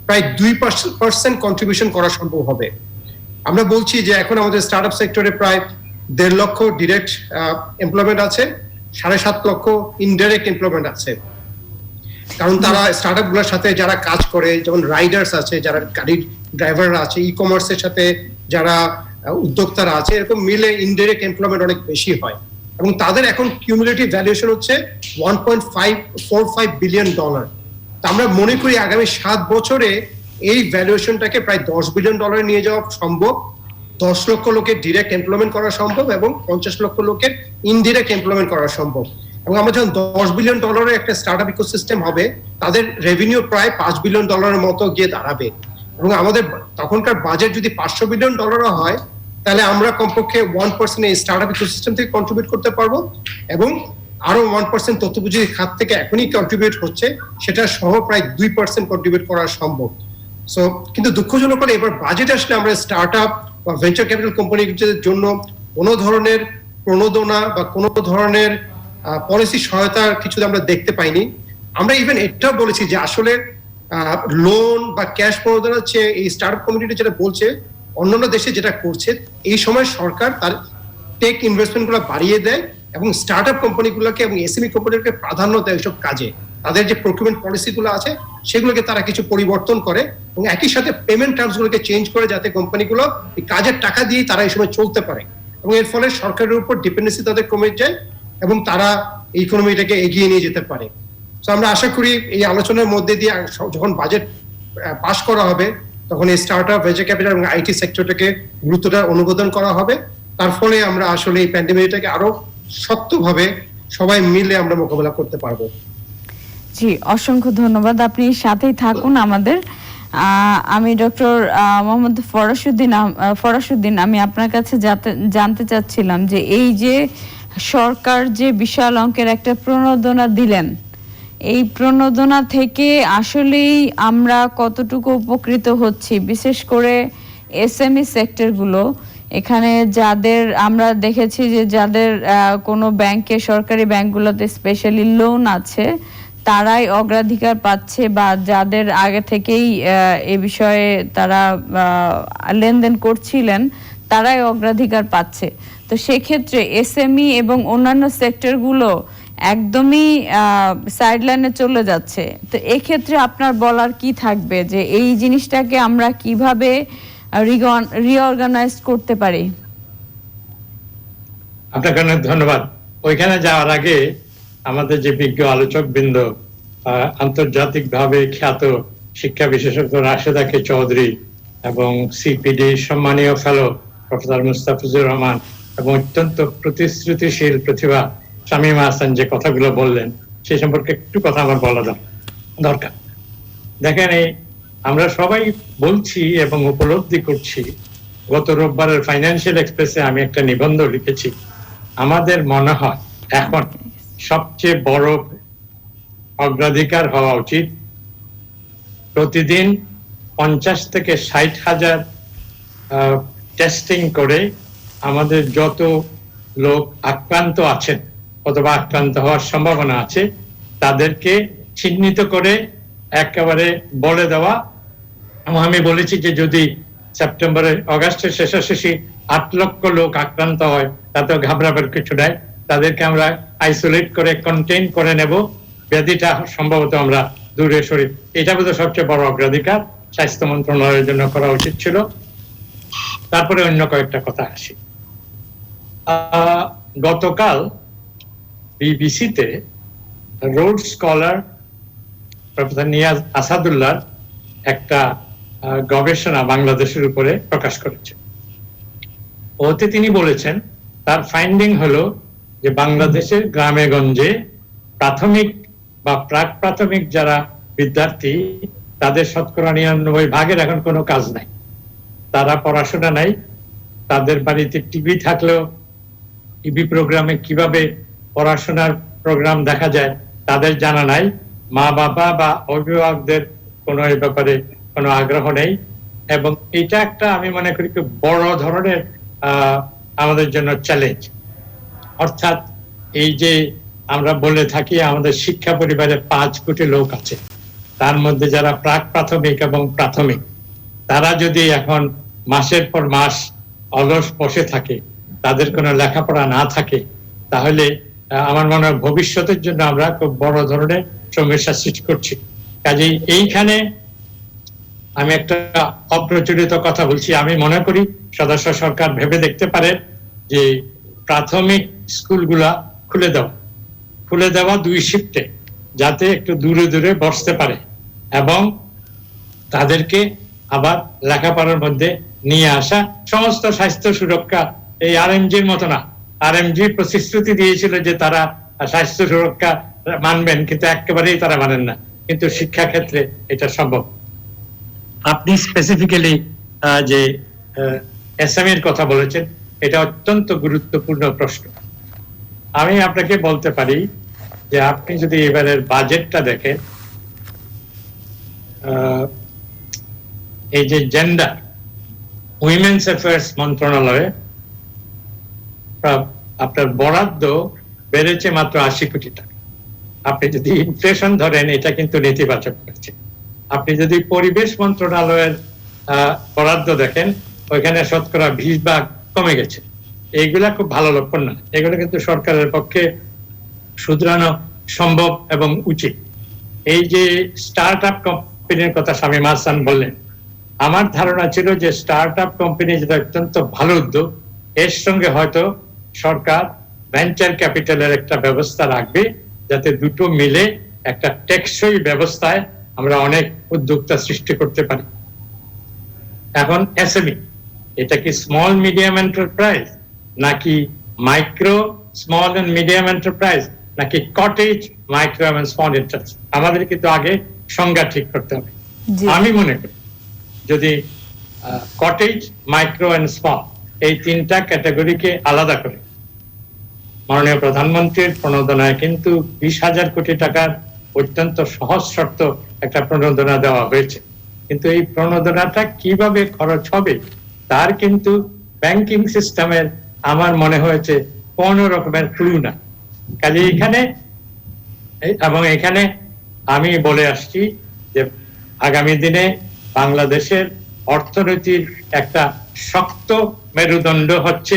প্রায় 2% কন্ট্রিবিউশন করা সম্ভব হবে। আমরা বলছি যে এখন আমাদের স্টার্ট আপ সেক্টরে প্রায় 1.5 লক্ষ ডিরেক্ট এমপ্লয়মেন্ট আছে, 7.5 লক্ষ ইনডাইরেক্ট এমপ্লয়মেন্ট আছে। কারণ তারা স্টার্ট আপ গুলোর সাথে যারা কাজ করে, যেমন রাইডার্স আছে, যারা গাড়ির ড্রাইভাররা আছে, ই কমার্সের সাথে যারা উদ্যোক্তারা আছে, এরকম মিলে ইনডাইরেক্ট এমপ্লয়মেন্ট অনেক বেশি হয়। এবং তাদের এখন কিউমুলেটিভ ভ্যালুয়েশন হচ্ছে $1.545 বিলিয়ন। তা আমরা মনে করি আগামী 7 বছরে এই ভ্যালুয়েশনটাকে প্রায় $10 বিলিয়ন নিয়ে যাওয়া সম্ভব। 10 লক্ষ লোকের ডিরেক্ট এমপ্লয়মেন্ট করা সম্ভব এবং 50 লক্ষ লোকের ইনডিরেক্ট এমপ্লয়মেন্ট করা সম্ভব। এবং আমরা যখন $10 বিলিয়ন একটা স্টার্ট আপ ইকোসিস্টেম হবে, তাদের রেভিনিউ প্রায় $5 বিলিয়ন মতো গিয়ে দাঁড়াবে। এবং আমাদের তখনকার বাজেট যদি $500 বিলিয়ন হয়, তাহলে আমরা কমপক্ষে 1% এই স্টার্ট আপ ইকোসিস্টেম থেকে কন্ট্রিবিউট করতে পারবো এবং আরো 1% তথ্যপ্রযুক্তি খাত থেকে এখনই কন্ট্রিবিউট হচ্ছে, সেটা সহ প্রায় 2% কন্ট্রিবিউট করা সম্ভব। সো কিন্তু দুঃখজনক হলে এবার বাজেট আসলে আমরা স্টার্ট আপ বা ভেঞ্চার ক্যাপিটাল কোম্পানিদের জন্য কোনো ধরনের প্রণোদনা বা কোনো ধরনের পলিসি সহায়তার কিছু আমরা দেখতে পাইনি। আমরা ইভেন এটাও বলেছি যে আসলে লোন বা ক্যাশ প্রণোদনার চেয়ে এই স্টার্ট আপ কমিউনিটি যেটা বলছে, অন্যান্য দেশে যেটা করছে, এই সময় সরকার তার টেক ইনভেস্টমেন্ট গুলো বাড়িয়ে দেয় এবং স্টার্ট আপ কোম্পানিগুলোকে এবং এসএমই কোম্পানিগুলোকে প্রাধান্য দেয় এইসব কাজে। তাদের যে প্রকিউরমেন্ট পলিসিগুলো আছে সেগুলোকে তারা কিছু পরিবর্তন করে এবং একই সাথে পেমেন্ট টার্মস গুলোকে চেঞ্জ করে, যাতে কোম্পানিগুলো এই কাজের টাকা দিয়ে তারা এই সময় চলতে পারে এবং এর ফলে সরকারের উপর ডিপেন্ডেন্সি তাদের কমে যায় এবং তারা ইকোনমিটাকে এগিয়ে নিয়ে যেতে পারে। তো আমরা আশা করি এই আলোচনার মধ্যে দিয়ে যখন বাজেট পাস করা হবে, তখন এই স্টার্ট আপ, ভেঞ্চার ক্যাপিটাল এবং আইটি সেক্টরটাকে গুরুত্বটা অনুমোদন করা হবে। তার ফলে আমরা আসলে এই প্যান্ডেমিকটাকে আরো শক্তভাবে সবাই মিলে আমরা মোকাবেলা করতে পারবো। জি, অসংখ্য ধন্যবাদ। আপনি সাথেই থাকুন আমাদের। আমি ডক্টর মোহাম্মদ ফরাসউদ্দিন, আমি আপনার কাছে জানতে চাচ্ছিলাম যে এই যে সরকার যে বিশাল অঙ্কের একটা প্রণোদনা দিলেন, এই প্রণোদনা থেকে আসলেই আমরা কতটুকু উপকৃত হচ্ছি, বিশেষ করে এসএমই সেক্টরগুলো, এখানে যাদের আমরা দেখেছি যে যাদের কোনো ব্যাংকে, সরকারি ব্যাংকগুলোতে স্পেশালি লোন আছে, তারাই অগ্রাধিকার পাচ্ছে, বা যাদের আগে থেকেই এ বিষয়ে তারা লেনদেন করছিলেন তারাই অগ্রাধিকার পাচ্ছে। তো সেক্ষেত্রে এসএমই এবং অন্যান্য সেক্টরগুলো একদমই সাইডলাইনে চলে যাচ্ছে। তো এক্ষেত্রে আপনার বলার কি থাকবে যে এই জিনিসটাকে আমরা কিভাবে রিঅর্গানাইজ করতে পারি? আপনাকে অনেক ধন্যবাদ। ওইখানে যাওয়ার আগে আমাদের যে বিজ্ঞ আলোচক বৃন্দ, আন্তর্জাতিকভাবে খ্যাত শিক্ষা বিশেষজ্ঞ রাশেদা কে চৌধুরী এবং সিপিডি সম্মানীয় ফেলো প্রফেসর মুস্তাফিজুর রহমান এবং অত্যন্ত প্রতিশ্রুতিশীল প্রতিভা শামীমা হাসান যে কথাগুলো বললেন, সেই সম্পর্কে একটু কথা আমার বলা দরকার। দেখেন, আমরা সবাই বলছি এবং উপলব্ধি করছি। গত রোববারের ফাইন্যান্সিয়াল এক্সপ্রেসে আমি একটা নিবন্ধ লিখেছি। আমাদের মনে হয় এখন সবচেয়ে বড় অগ্রাধিকার হওয়া উচিত প্রতিদিন 50 থেকে 60,000 টেস্টিং করে আমাদের যত লোক আক্রান্ত আছেন অথবা আক্রান্ত হওয়ার সম্ভাবনা আছে তাদেরকে চিহ্নিত করে একেবারে বলে দেওয়া। আমি বলেছি যে যদি অগাস্টের শেষাশেষি 8 লক্ষ লোক আক্রান্ত হয় তাতেও ঘাবড়াবার কিছু নাই, তাদেরকে আমরা আইসোলেট করে কন্টেইন করে নেব, ব্যাধিটা সম্ভবত আমরা দূরে সরি। এটা বোধহয় সবচেয়ে বড় অগ্রাধিকার স্বাস্থ্য মন্ত্রণালয়ের জন্য করা উচিত ছিল। তারপরে অন্য কয়েকটা কথা আসি। গতকাল বিবিসিতে Rhodes scholar professor Niaz Asadullah একটা গবেষণা বাংলাদেশের উপরে প্রকাশ করেছে। ওতে তিনি বলেছেন তার ফাইন্ডিং হলো যে বাংলাদেশের গ্রামে গঞ্জে প্রাথমিক বা প্রাক প্রাথমিক যারা বিদ্যার্থী তাদের শতকরা 99% এখন কোনো কাজ নাই, তারা পড়াশোনা নাই। তাদের বাড়িতে টিভি থাকলেও টিভি প্রোগ্রামে কিভাবে পড়াশোনার প্রোগ্রাম দেখা যায় তাদের জানা নাই। মা বাবা বা অভিভাবকদের কোনো এই ব্যাপারে কোনো আগ্রহ নেই। এবং এটা একটা আমি মনে করি খুব বড় ধরনের আমাদের জন্য চ্যালেঞ্জ। অর্থাৎ এই যে আমরা বলে থাকি আমাদের শিক্ষা পরিবারে 5 কোটি লোক আছে, তার মধ্যে যারা প্রাক প্রাথমিক এবং প্রাথমিক তারা যদি এখন মাসের পর মাস অলস বসে থাকে, তাদের কোনো লেখাপড়া না থাকে, তাহলে আমার মনে হয় ভবিষ্যতের জন্য আমরা খুব বড় ধরনের সমস্যা সৃষ্টি করছি। কাজেই এইখানে আমি একটা অপ্রচলিত কথা বলছি। আমি মনে করি সদস্য সরকার ভেবে দেখতে পারে যে প্রাথমিক স্কুলগুলা খুলে দেওয়া 2 শিফটে, যাতে একটু দূরে দূরে বসতে পারে এবং তাদেরকে আবার লেখাপড়ার মধ্যে নিয়ে আসা। সমস্ত স্বাস্থ্য সুরক্ষা এই আরএমজির মতো না। আরএমজি প্রতিশ্রুতি দিয়েছিল যে তারা স্বাস্থ্য সুরক্ষা মানবেন, কিন্তু একেবারেই তারা মানেন না। কিন্তু শিক্ষা ক্ষেত্রে এটা সম্ভব। আপনি স্পেসিফিক্যালি যে এসএমইর কথা বলেছেন, এটা অত্যন্ত গুরুত্বপূর্ণ প্রশ্ন। আমি আপনাকে বলতে পারি যে আপনি যদি এবারের বাজেটটা দেখেন, এই যে জেন্ডার উইমেন্স অ্যাফেয়ার্স মন্ত্রণালয়ে আপনার বরাদ্দ বেড়েছে মাত্র 80 কোটি টাকা। আপনি যদি ইনফ্লেশন ধরেন এটা কিন্তু নেতিবাচক হয়েছে। আপনি যদি পরিবেশ মন্ত্রণালয়ের বরাদ্দ দেখেন, ওইখানে শতকরা 20% কমে গেছে। এইগুলা খুব ভালো লক্ষণ না। এগুলো কিন্তু সরকারের পক্ষে শুধরানো সম্ভব এবং উচিত। এই যে স্টার্ট আপ কোম্পানির কথা শামীমা হাসান বললেন, আমার ধারণা ছিল যে স্টার্ট আপ কোম্পানি যেটা অত্যন্ত ভালো উদ্যোগ, এর সঙ্গে হয়তো সরকার ভেঞ্চার ক্যাপিটালের একটা ব্যবস্থা রাখবে, যাতে দুটো মিলে একটা টেকসই ব্যবস্থায় আমরা অনেক উদ্যোক্তা সৃষ্টি করতে পারি। এখন এসএমই, এটা কি স্মল মিডিয়াম এন্টারপ্রাইজ নাকি micro small and medium enterprise নাকি cottage micro and small enterprise? আমাদের কিন্তু আগে সংজ্ঞা ঠিক করতে হবে। আমি মনে করি যদি কটেজ, মাইক্রো এন্ড স্মল এই 3টা ক্যাটাগরিকে আলাদা করে মাননীয় প্রধানমন্ত্রীর প্রণোদনায় কিন্তু 20,000 কোটি টাকার অত্যন্ত সহজ শর্ত একটা প্রণোদনা দেওয়া হয়েছে। কিন্তু এই প্রণোদনাটা কিভাবে খরচ হবে তার কিন্তু ব্যাংকিং সিস্টেমের আমার মনে হয়েছে কোনো রকমের ক্লু না। কাজে এখানে আমি বলে আসছি যে আগামী দিনে বাংলাদেশের অর্থনীতির একটা শক্ত মেরুদণ্ড হচ্ছে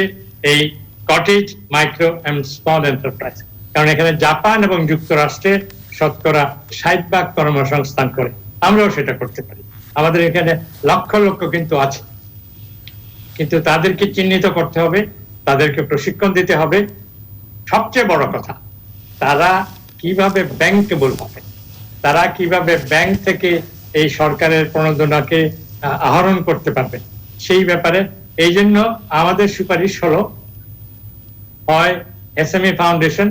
এই cottage, micro and small enterprise. কারণ এখানে জাপান এবং যুক্তরাষ্ট্রে শতকরা 60% কর্মসংস্থান করে, আমরাও সেটা করতে পারি। আমাদের এখানে লক্ষ লক্ষ কিন্তু আছে, কিন্তু তাদেরকে চিহ্নিত করতে হবে, তাদেরকে প্রশিক্ষণ দিতে হবে। সবচেয়ে বড় কথা, তারা কিভাবে ব্যাংকেবল হবে, তারা কিভাবে ব্যাংক থেকে এই সরকারের প্রণোদনাকে আহরণ করতে পারবে, সেই ব্যাপারে এই জন্য আমাদের সুপারিশ হলো, হয় এসএমই ফাউন্ডেশন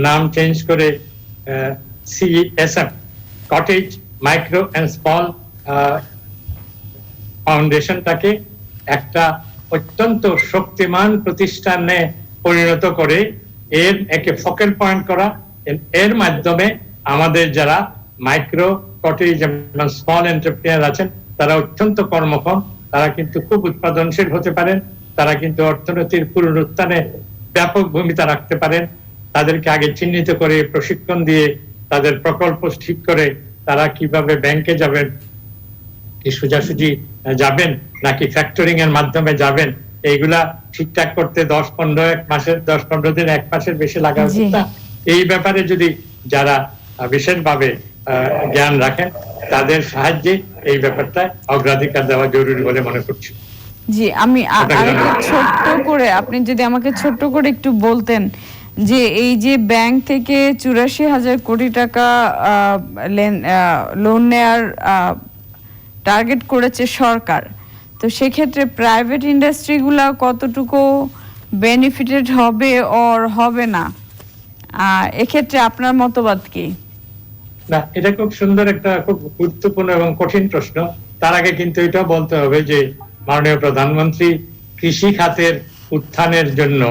নাম চেঞ্জ করে CSM, cottage micro and small ফাউন্ডেশনটাকে একটা অত্যন্ত শক্তিমান প্রতিষ্ঠানে পরিণত করে একে ফোকাল পয়েন্ট করা, এর মাধ্যমে আমাদের যারা মাইক্রো, কটেজ এবং স্মল এন্টারপ্রেনার আছেন তারা অত্যন্ত কর্মক্ষম, তারা কিন্তু খুব উৎপাদনশীল হতে পারেন, তারা কিন্তু অর্থনীতির পুনরুত্থানে ব্যাপক ভূমিকা রাখতে পারেন। তাদেরকে আগে চিহ্নিত করে প্রশিক্ষণ দিয়ে তাদের প্রকল্প ঠিক করে তারা কিভাবে ব্যাংকে যাবেন, কি সোজাসুজি যাবেন নাকি ফ্যাক্টরিং এর মাধ্যমে যাবেন, এইগুলা ঠিকঠাক করতে 10-15 দিন, 1 মাসের বেশি লাগা উচিত না। এই ব্যাপারে যদি যারা বিশেষভাবে জ্ঞান রাখেন তাদের সাহায্যে এই ব্যাপারটা অগ্রাধিকার দেওয়া জরুরি বলে মনে করছি। জি, আমি আরেকটু ছোট্ট করে, আপনি যদি আমাকে ছোট্ট করে একটু বলতেন যে এই যে ব্যাংক থেকে 84,000 কোটি টাকা লোন নেয়ার টার্গেট করেছে সরকার, তো সেক্ষেত্রে প্রাইভেট ইন্ডাস্ট্রিগুলা কতটুকু বেনিফিটেড হবে ওর হবে না, এক্ষেত্রে আপনার মতবাদ কি? না, এটা খুব সুন্দর একটা খুব গুরুত্বপূর্ণ এবং কঠিন প্রশ্ন। তার আগে কিন্তু এটাও বলতে হবে যে মাননীয় প্রধানমন্ত্রী কৃষি খাতের উত্থানের জন্য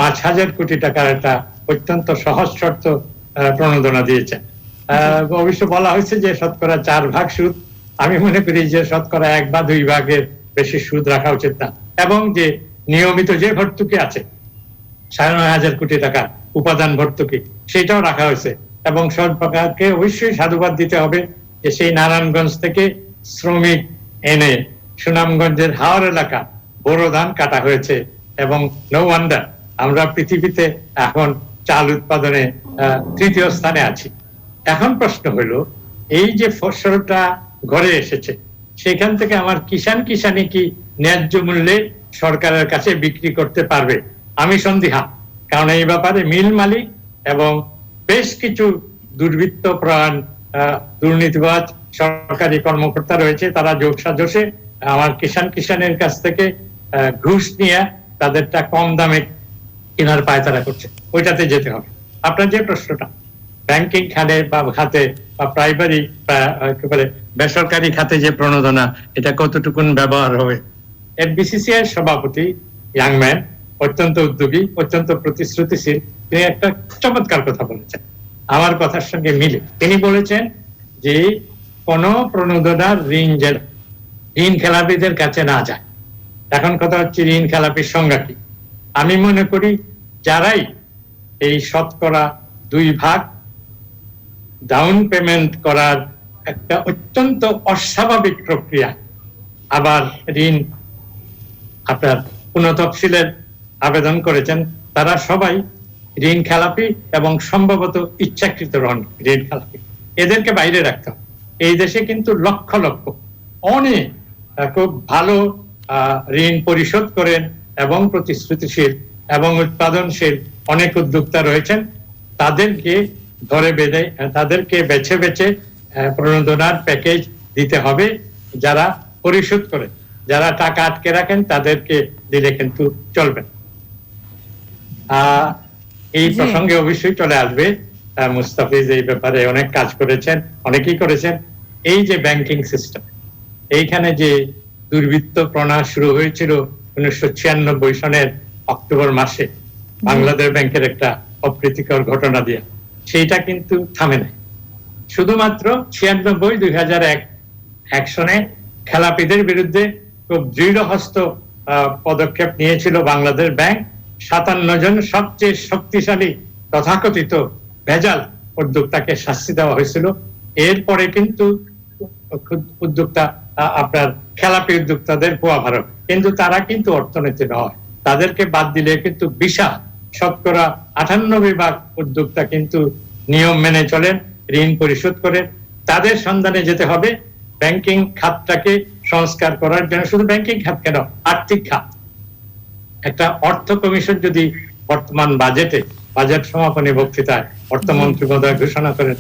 5,000 কোটি টাকার একটা অত্যন্ত সহজ শর্ত প্রণোদনা দিয়েছেন। অবশ্য বলা হয়েছে যে শতকরা 4 ভাগ সুদ, আমি মনে করি যে শতকরা 1 বা 2 ভাগের বেশি সুদ রাখা উচিত না, এবং যে নিয়মিত যে ভর্তুকি আছে 9,500 কোটি টাকা উপাদান ভর্তুকি, সেটাও রাখা হয়েছে। এবং সরকারকে অবশ্যই সাধুবাদ দিতে হবে যে সেই নারায়ণগঞ্জ থেকে শ্রমিক এনে সুনামগঞ্জের হাওর এলাকা বোরো ধান কাটা হয়েছে, এবং নো ওয়ান্ডার আমরা পৃথিবীতে এখন চাল উৎপাদনে 3য় স্থানে আছি। এখন প্রশ্ন হলো, এই যে ফসলটা ঘরে এসেছে সেখান থেকে আমার কিষানি কি ন্যায্য মূল্যে সরকারের কাছে বিক্রি করতে পারবে? আমি সন্দিহান, কারণ এই ব্যাপারে মিল মালিক এবং বেশ কিছু দুর্বৃত্তপ্রাণ দুর্নীতিবাজ সরকারি কর্মকর্তা রয়েছে, তারা যোগসাজশে আমার কিষানের কাছ থেকে ঘুষ নিয়ে তাদেরটা কম দামে কেনার পায়তারা করছে। ওইটাতে যেতে হবে। আপনার যে প্রশ্নটা ব্যাংকিং খাতে বা প্রাইমারি একেবারে বেসরকারি খাতে যে প্রণোদনা, এটা কতটুকুন ব্যবহার হবে, বিসিসিআই সভাপতি ইয়াং ম্যান, অত্যন্ত উদ্যোগী, অত্যন্ত প্রতিশ্রুতিশীল, তিনি একটা চমৎকার কথা বলেছেন, আমার কথার সঙ্গে মিলে। তিনি বলেছেন যে কোন প্রণোদনা ঋণ খেলাপিদের কাছে না যায়। এখন কথা হচ্ছে ঋণ খেলাপির সংজ্ঞা কি? আমি মনে করি যারাই এই শতকরা 2 ভাগ ডাউন পেমেন্ট করার একটা অত্যন্ত অস্বাভাবিক প্রক্রিয়া, আবার ঋণ আপনার পুনঃতফসিলের আবেদন করেছেন, তারা সবাই ঋণ খেলাপি এবং সম্ভবত ইচ্ছাকৃত ঋণ খেলাপি। এদেরকে বাইরে রাখতে হবে। এই দেশে কিন্তু লক্ষ লক্ষ অনেক খুব ভালো ঋণ পরিশোধ করেন এবং প্রতিশ্রুতিশীল এবং উৎপাদনশীল অনেক উদ্যোক্তা রয়েছেন। তাদেরকে তাদেরকে বেছে বেছে প্রণোদনার প্যাকেজ দিতে হবে। যারা পরিশোধ করেন, যারা টাকা আটকে রাখেন, তাদেরকে দিলে কিন্তু চলবে। এই প্রসঙ্গে অবশ্যই চলে আসবে, মুস্তাফিজ এই ব্যাপারে অনেক কাজ করেছেন, অনেকেই করেছেন। এই যে ব্যাংকিং সিস্টেম, এইখানে যে দুর্বৃত্তপনা শুরু হয়েছিল 1996 সনের অক্টোবর মাসে বাংলাদেশ ব্যাংকের একটা অপ্রীতিকর ঘটনা দিয়ে, সেইটা কিন্তু থামে নাই। শুধুমাত্র 96-2001 অ্যাকশনে খেলাপিদের বিরুদ্ধে খুব দৃঢ়হস্ত পদক্ষেপ নিয়েছিল বাংলাদেশ ব্যাংক। 57 জন সবচেয়ে শক্তিশালী তথাকথিত ভেজাল উদ্যোক্তাকে শাস্তি দেওয়া হয়েছিল। এরপরে কিন্তু উদ্যোক্তা আপনার খেলাপি উদ্যোক্তাদের পোয়াভারক, কিন্তু তারা কিন্তু অর্থনীতি নয়। তাদেরকে বাদ দিলে কিন্তু বিশাল শতকরা 98% উদ্যোক্তা কিন্তু নিয়ম মেনে চলেন, ঋণ পরিশোধ করেন। তাদের সন্ধানে যেতে হবে ব্যাংকিং খাতটাকে সংস্কার করার জন্য। শুধু ব্যাংকিং খাত কেন, আর্থিক খাত। একটা অর্থ কমিশন যদি বর্তমান বাজেট সমাপনী বক্তৃতায় অর্থমন্ত্রী মহোদয় ঘোষণা করেন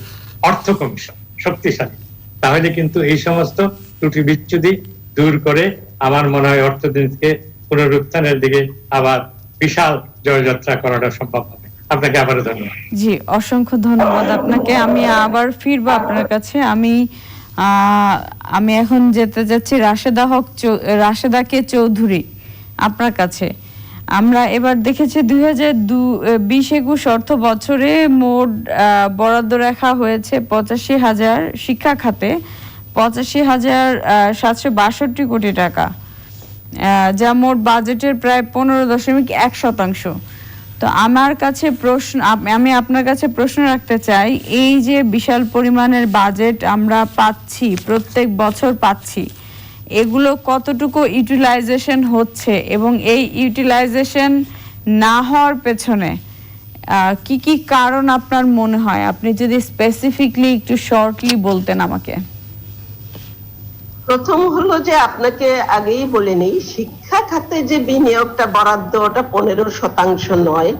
অর্থ কমিশন শক্তিশালী, তাহলে কিন্তু এই সমস্ত ত্রুটি বিচ্যুতি দূর করে আমার মনে হয় অর্থনীতিকে পুনরুত্থানের দিকে আবার বিশাল জয়যাত্রা করাটা সম্ভব হবে। আপনাকে আবারও ধন্যবাদ। জি, অসংখ্য ধন্যবাদ আপনাকে। আমি আবার ফিরবো আপনার কাছে। আমি এখন যেতে যাচ্ছি রাশেদা কে চৌধুরী আপনার কাছে। আমরা এবার দেখেছি 2020-21 অর্থ বছরে মোট বরাদ্দ রাখা হয়েছে 85,000 শিক্ষা খাতে, 85,762 কোটি টাকা, যা মোট বাজেটের প্রায় 15.1%। তো আমার কাছে আমি আপনার কাছে প্রশ্ন রাখতে চাই, এই যে বিশাল পরিমাণের বাজেট আমরা পাচ্ছি, প্রত্যেক বছর পাচ্ছি, এগুলো কতটুকু ইউটিলাইজেশন হচ্ছে এবং এই ইউটিলাইজেশন না হওয়ার পেছনে কি কি কারণ আপনার মনে হয়? আপনি যদি স্পেসিফিকলি একটু শর্টলি বলতেন আমাকে। প্রথম হলো যে আপনাকে আগেই বলে নেই, শিক্ষা খাতে যে বিনিয়োগটা বরাদ্দ ওটা 15% নয়,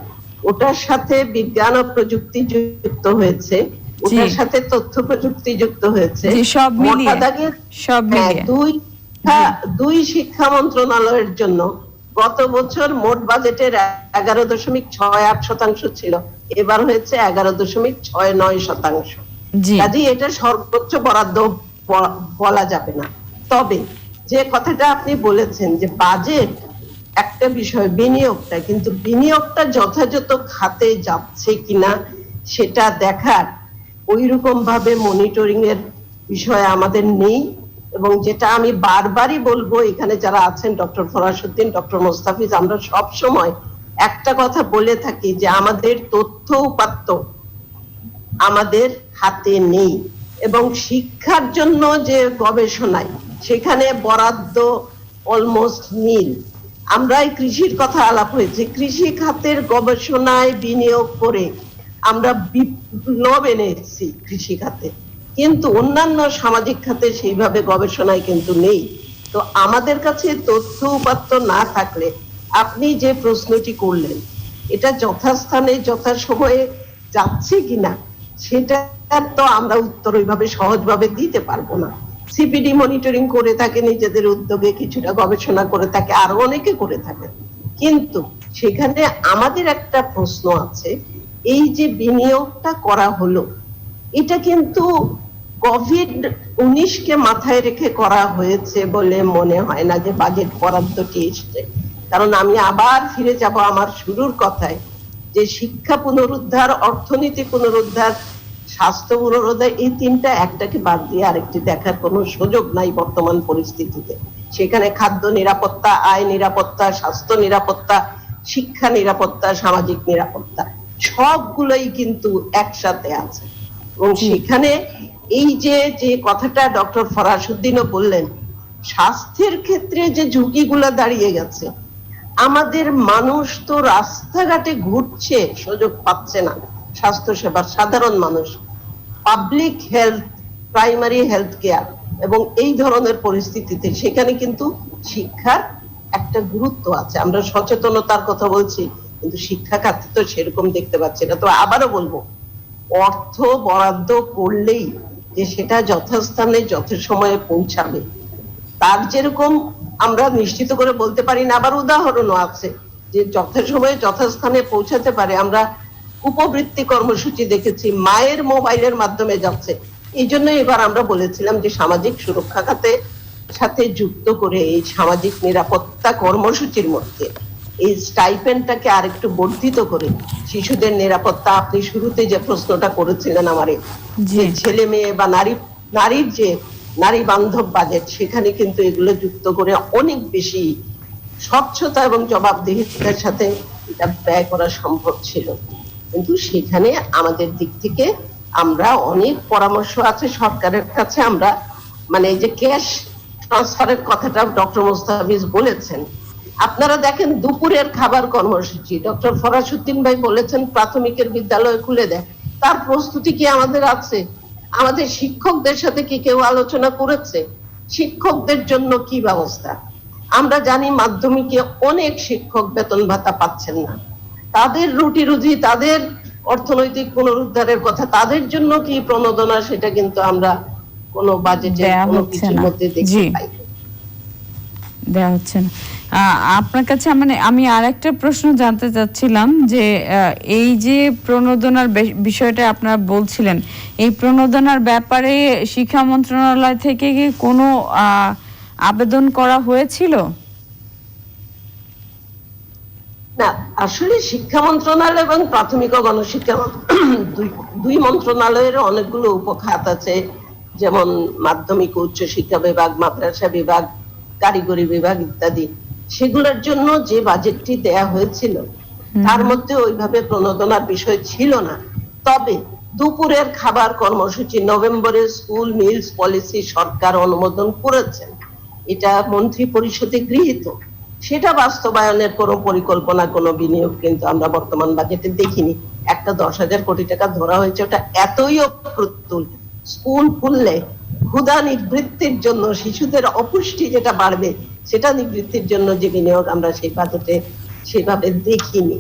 ওটার সাথে বিজ্ঞান ও প্রযুক্তি যুক্ত হয়েছে, ওটার সাথে তথ্য প্রযুক্তি যুক্ত হয়েছে, সব মিলিয়ে দুই শিক্ষা মন্ত্রণালয়ের জন্য গত বছর মোট বাজেটের 11.68% ছিল, এবার হয়েছে 11.69%। কাজেই এটা সর্বোচ্চ বরাদ্দ বলা যাবে না। তবে যে কথাটা আপনি বলেছেন যে বাজেট একটা বিষয়, বিনিয়োগটা, কিন্তু বিনিয়োগটা যথাযথ খাতে যাচ্ছে কিনা সেটা দেখার ওইরকম ভাবে মনিটরিং এর বিষয় আমাদের নেই। এবং যেটা আমি বারবারই বলবো, এখানে যারা আছেন ডক্টর ফরাসউদ্দিন, ডক্টর মোস্তাফিজ, আমরা সব সময় একটা কথা বলে থাকি যে আমাদের তথ্য উপাত্ত আমাদের হাতে নেই, এবং শিক্ষার জন্য যে গবেষণায় সেখানে বরাদ্দ অলমোস্ট নীল। আমরা এই কৃষির কথা আলাপ হয়েছে, কৃষি খাতের গবেষণায় বিনিয়োগ করে আমরা বিপ্লব এনেছি কৃষি খাতে, কিন্তু অন্যান্য সামাজিক খাতে সেইভাবে গবেষণায় কিন্তু নেই। তো আমাদের কাছে তথ্য উপাত্ত না থাকলে আপনি যে প্রশ্নটি করলেন এটা যথাস্থানে যথাসময়ে যাচ্ছে কিনা সেটা তো আমরা উত্তর ওইভাবে সহজভাবে দিতে পারবো না। সিপিডি মনিটরিং করে থাকে নিজেদের উদ্যোগে, কিছুটা গবেষণা করে থাকে, আরো অনেকে করে থাকে, কিন্তু সেখানে আমাদের একটা প্রশ্ন আছে, এই যে বিনিয়োগটা করা হলো এটা কিন্তু কোভিড-19 মাথায় রেখে করা হয়েছে বলে মনে হয় না যে বাজেট বরাদ্দটি এসছে। কারণ আমি আবার ফিরে যাব আমার শুরুর কথায় যে শিক্ষা পুনরুদ্ধার, অর্থনীতি পুনরুদ্ধার, স্বাস্থ্য পুনরুদ্ধার, এই তিনটা একটাকে বাদ দিয়ে আরেকটি দেখার কোনো সুযোগ নাই বর্তমান পরিস্থিতিতে। সেখানে খাদ্য নিরাপত্তা, আয় নিরাপত্তা, স্বাস্থ্য নিরাপত্তা, শিক্ষা নিরাপত্তা, সামাজিক নিরাপত্তা সবগুলোই কিন্তু একসাথে আছে। এবং সেখানে এই যে কথাটা ডক্টর ফরাসউদ্দিনও বললেন, স্বাস্থ্যের ক্ষেত্রে যে ঝুঁকিগুলো দাঁড়িয়ে গেছে, আমাদের মানুষ তো রাস্তাঘাটে ঘুরছে, সুযোগ পাচ্ছে না স্বাস্থ্য সেবার, সাধারণ মানুষ, public health, primary health care, এবং এই ধরনের পরিস্থিতিতে সেখানে কিন্তু শিক্ষার একটা গুরুত্ব আছে। আমরা সচেতনতার কথা বলছি, কিন্তু শিক্ষা খাতে তো সেরকম দেখতে পাচ্ছি না। তো আবারও বলবো, অর্থ বরাদ্দ করলেই যে সেটা যথাস্থানে যথাসময়ে পৌঁছাবে তার যেরকম আমরা নিশ্চিত করে বলতে পারি না, আবার উদাহরণও আছে যে যথাসময়ে যথাস্থানে পৌঁছাতে পারে। আমরা উপবৃত্তি কর্মসূচি দেখেছি, মায়ের মোবাইলের মাধ্যমে যাচ্ছে। এই জন্য এবার আমরা বলেছিলাম যে সামাজিক সুরক্ষা খাতে সাথে যুক্ত করে এই সামাজিক নিরাপত্তা কর্মসূচির মধ্যে এই স্টাইপেন্ডটাকে আরেকটু বর্ধিত করে শিশুদের নিরাপত্তা, আপনি শুরুতে যে প্রশ্নটা করেছিলেন আমারে, যে ছেলে মেয়ে বা নারীর যে নারী বান্ধব বাজেট, সেখানে কিন্তু এগুলো যুক্ত করে অনেক বেশি স্বচ্ছতা এবং জবাবদিহিতার সাথে এটা ব্যয় করা সম্ভব ছিল। কিন্তু সেখানে আমাদের দিক থেকে আমরা অনেক পরামর্শ আছে সরকারের কাছে, আমরা মানে এই যে ক্যাশ ট্রান্সফারের কথাটা ডক্টর মোস্তাফিজ বলেছেন। আপনারা দেখেন দুপুরের খাবার কর্মসূচি ডক্টর ফরাসউদ্দিন ভাই বলেছেন প্রাথমিকের বিদ্যালয় খুলে দেয়, তার প্রস্তুতি কি আমাদের আছে? আমাদের শিক্ষকদের সাথে কি কেউ আলোচনা করেছে? শিক্ষকদের জন্য কি ব্যবস্থা? আমরা জানি মাধ্যমিকে অনেক শিক্ষক বেতন ভাতা পাচ্ছেন না, তাদের রুটি রুজি, তাদের অর্থনৈতিক পুনরুদ্ধারের কথা, তাদের জন্য কি প্রণোদনা, সেটা কিন্তু আমরা কোনো বাজেটে দেয়া কোনো হচ্ছে কিছুর না। মধ্যে দেখতে জি। পাই না। দেওয়া হচ্ছে না। আপনার কাছে মানে আমি আরেকটা প্রশ্ন জানতে চাচ্ছিলাম যে এই যে প্রণোদনার বিষয়টা আপনারা বলছিলেন, এই প্রণোদনার ব্যাপারে শিক্ষা মন্ত্রণালয় থেকে কি কোনো আবেদন করা হয়েছিল? না, আসলে শিক্ষা মন্ত্রণালয় এবং প্রাথমিক ও গণশিক্ষা দুই মন্ত্রণালয়ের অনেকগুলো উপখাত আছে, যেমন মাধ্যমিক ও উচ্চ শিক্ষা বিভাগ, মাদ্রাসা বিভাগ, কারিগরি বিভাগ ইত্যাদি। সেগুলোর জন্য যে বাজেটটি দেয়া হয়েছিল তার মধ্যে ওইভাবে প্রণোদনার বিষয় ছিল না। তবে দুপুরের খাবার কর্মসূচি নভেম্বরে স্কুল মিলস পলিসি সরকার অনুমোদন করেছেন, এটা মন্ত্রী পরিষদে গৃহীত। সেটা বাস্তবায়নের কোনো পরিকল্পনা, কোনো বিনিয়োগ কিন্তু আমরা বর্তমান বাজেটে দেখিনি। একটা 10,000 কোটি টাকা ধরা হয়েছে, ওটা এতই অপ্রতুল। স্কুল খুললে ক্ষুধা নিবৃত্তির জন্য, শিশুদের অপুষ্টি যেটা বাড়বে সেটা নিবৃত্তির জন্য যে বিনিয়োগ আমরা সেই বাজেটে সেভাবে দেখিনি।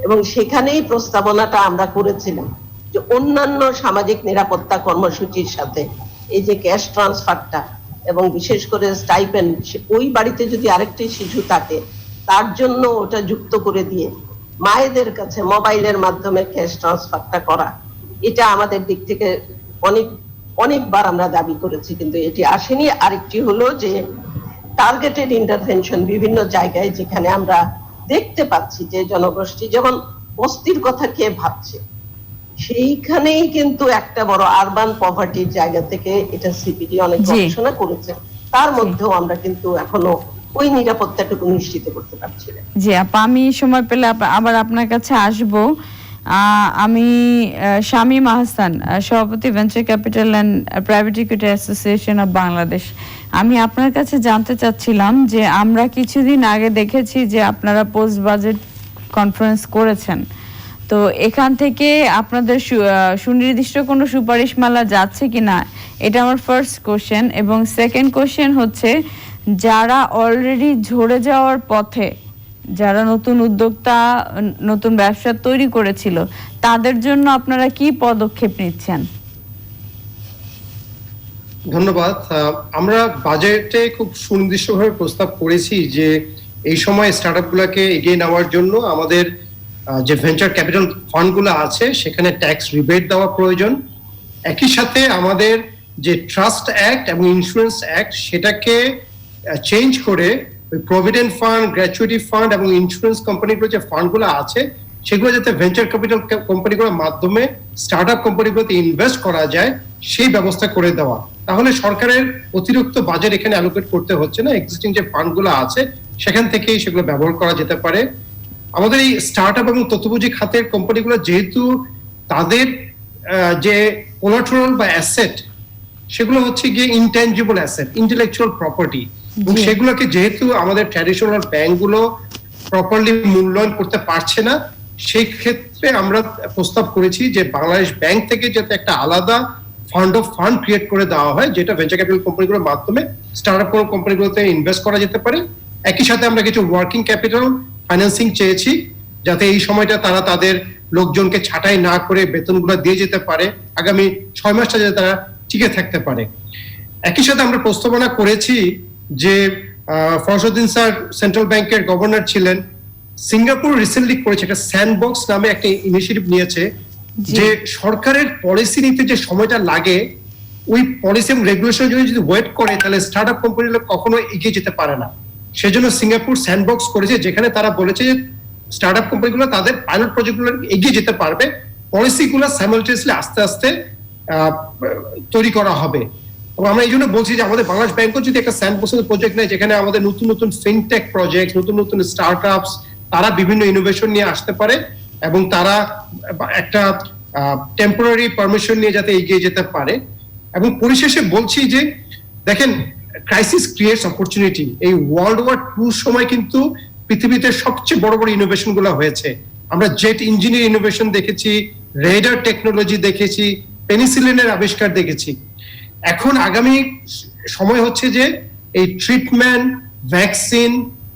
এবং সেখানেই প্রস্তাবনাটা আমরা করেছিলাম যে অন্যান্য সামাজিক নিরাপত্তা কর্মসূচির সাথে এই যে ক্যাশ ট্রান্সফারটা এবং বিশেষ করে স্টাইপেন্ড, ওই বাড়িতে যদি আরেকটি শিশু থাকে তার জন্য ওটা যুক্ত করে দিয়ে মায়েদের কাছে মোবাইলের মাধ্যমে ক্যাশ ট্রান্সফারটা করা, এটা আমাদের দিক থেকে অনেকবার আমরা দাবি করেছি, কিন্তু এটি আসেনি। আরেকটি হলো যে টার্গেটেড ইন্টারভেনশন বিভিন্ন জায়গায়, যেখানে আমরা দেখতে পাচ্ছি যে জনগোষ্ঠী যেমন বস্তির কথা কে ভাবছে, সেইখানেই কিন্তু একটা বড় আরবান পভার্টির জায়গা থেকে এটা সিপিডি অনেক গবেষণা করেছে, তার মধ্যেও আমরা কিন্তু এখনো ওই নিরাপত্তাটুকু নিশ্চিত করতে পারছি না। জি আপা, আমি সময় পেলে আবার আপনার কাছে আসব। আমি শামীম আহসান, সভাপতি venture capital and private equity association of Bangladesh. আমি আপনার কাছে জানতে চাচ্ছিলাম যে আমরা কিছুদিন আগে দেখেছি যে আপনারা পোস্ট বাজেট কনফারেন্স করেছেন, তো এখান থেকে আপনাদের সুনির্দিষ্ট কোনো সুপারিশমালা যাচ্ছে কিনা, এটা আমার ফার্স্ট কোশ্চেন। এবং সেকেন্ড কোশ্চেন হচ্ছে, যারা অলরেডি ঝরে যাওয়ার পথে, যারা নতুন উদ্যোক্তা, নতুন ব্যবসা তৈরি করেছিল, তাদের জন্য আপনারা কি পদক্ষেপ নিচ্ছেন? ধন্যবাদ। আমরা বাজেটে খুব সুনির্দিষ্টভাবে প্রস্তাব করেছি যে এই সময় স্টার্টআপ গুলাকে এগিয়ে নেওয়ার জন্য আমাদের যে ভেঞ্চার ক্যাপিটাল ফান্ডগুলো আছে সেখানে ট্যাক্স রিবেট দেওয়া প্রয়োজন। একই সাথে আমাদের যে ট্রাস্ট অ্যাক্ট এবং ইন্স্যুরেন্স অ্যাক্ট সেটাকে চেঞ্জ করে প্রভিডেন্ট ফান্ড, গ্র্যাচুইটি ফান্ড এবং ইন্স্যুরেন্স কোম্পানিগুলো যে ফান্ডগুলো আছে সেগুলো যাতে ভেঞ্চার ক্যাপিটাল কোম্পানিগুলোর মাধ্যমে স্টার্টআপ কোম্পানিগুলোতে ইনভেস্ট করা যায় সেই ব্যবস্থা করে দেওয়া। তাহলে সরকারের অতিরিক্ত বাজেট এখানে অ্যালোকেট করতে হচ্ছে না, এক্সিস্টিং যে ফান্ডগুলো আছে সেখান থেকেই সেগুলো ব্যবহার করা যেতে পারে। আমাদের এই স্টার্টআপ এবং তথ্যপ্রযুক্তি খাতের কোম্পানিগুলো যেহেতু তাদের যে কোলাটেরাল বা অ্যাসেট সেগুলো হচ্ছে গিয়ে ইনট্যাঞ্জিবল অ্যাসেট, ইন্টেলেকচুয়াল প্রপার্টি, এবং সেগুলোকে যেহেতু আমাদের ট্র্যাডিশনাল ব্যাংকগুলো প্রপারলি মূল্যায়ন করতে পারছে না, সেই ক্ষেত্রে আমরা প্রস্তাব করেছি যে বাংলাদেশ ব্যাংক থেকে যাতে একটা আলাদা ফান্ড অফ ফান্ড ক্রিয়েট করে দেওয়া হয়, যেটা ভেঞ্চার ক্যাপিটাল কোম্পানিগুলোর মাধ্যমে স্টার্টআপ কোম্পানিগুলোতে ইনভেস্ট করা যেতে পারে। একই সাথে আমরা কিছু ওয়ার্কিং ক্যাপিটাল ফাইন্যান্সিং চেয়েছি, যাতে এই সময়টা তারা তাদের লোকজনকে ছাঁটাই না করে বেতনগুলো দিয়ে যেতে পারে, আগামী 6 মাসটা যাতে তারা টিকে থাকতে পারে। একই সাথে আমরা প্রস্তাবনা করেছি যে ফরহাদউদ্দিন স্যার সেন্ট্রাল ব্যাংকের গভর্নর ছিলেন, সিঙ্গাপুর রিসেন্টলি করেছে একটা স্যান্ডবক্স নামে একটা ইনিশিয়েটিভ নিয়েছে, যে সরকারের পলিসি নিতে যে সময়টা লাগে ওই পলিসি এবং রেগুলেশনের জন্য যদি ওয়েট করে তাহলে স্টার্টআপ কোম্পানিগুলো কখনো এগিয়ে যেতে পারে না। সেজন্য সিঙ্গাপুর স্যান্ডবক্স করেছে, যেখানে তারা বলেছে যে স্টার্টআপ কোম্পানিগুলো তাদের পাইলট প্রজেক্টগুলো এগিয়ে যেতে পারবে, পলিসিগুলো সাইমালটেনিয়াসলি আস্তে আস্তে তৈরি করা হবে। এবং আমরা এই জন্য বলছি যে আমাদের বাংলাদেশ ব্যাংকও যদি একটা স্যান্ডবক্সের প্রজেক্ট নেয়, যেখানে আমাদের নতুন নতুন ফিনটেক প্রজেক্ট, নতুন নতুন স্টার্টআপস, তারা বিভিন্ন ইনোভেশন নিয়ে আসতে পারে এবং তারা একটা টেম্পোরারি পারমিশন নিয়ে যাতে এগিয়ে যেতে পারে। এবং পরিশেষে বলছি যে দেখেন, ক্রাইসিস ক্রিয়েটস অপরচুনিটি। এই ওয়ার্ল্ড ওয়ার 2 সময় কিন্তু পৃথিবীতে সবচেয়ে বড় বড় ইনোভেশন গুলো হয়েছে। আমরা জেট ইঞ্জিনের ইনোভেশন দেখেছি, রেডার টেকনোলজি দেখেছি, পেনিসিলিনের আবিষ্কার দেখেছি। এখন আগামী সময় হচ্ছে যে এই treatment, vaccine,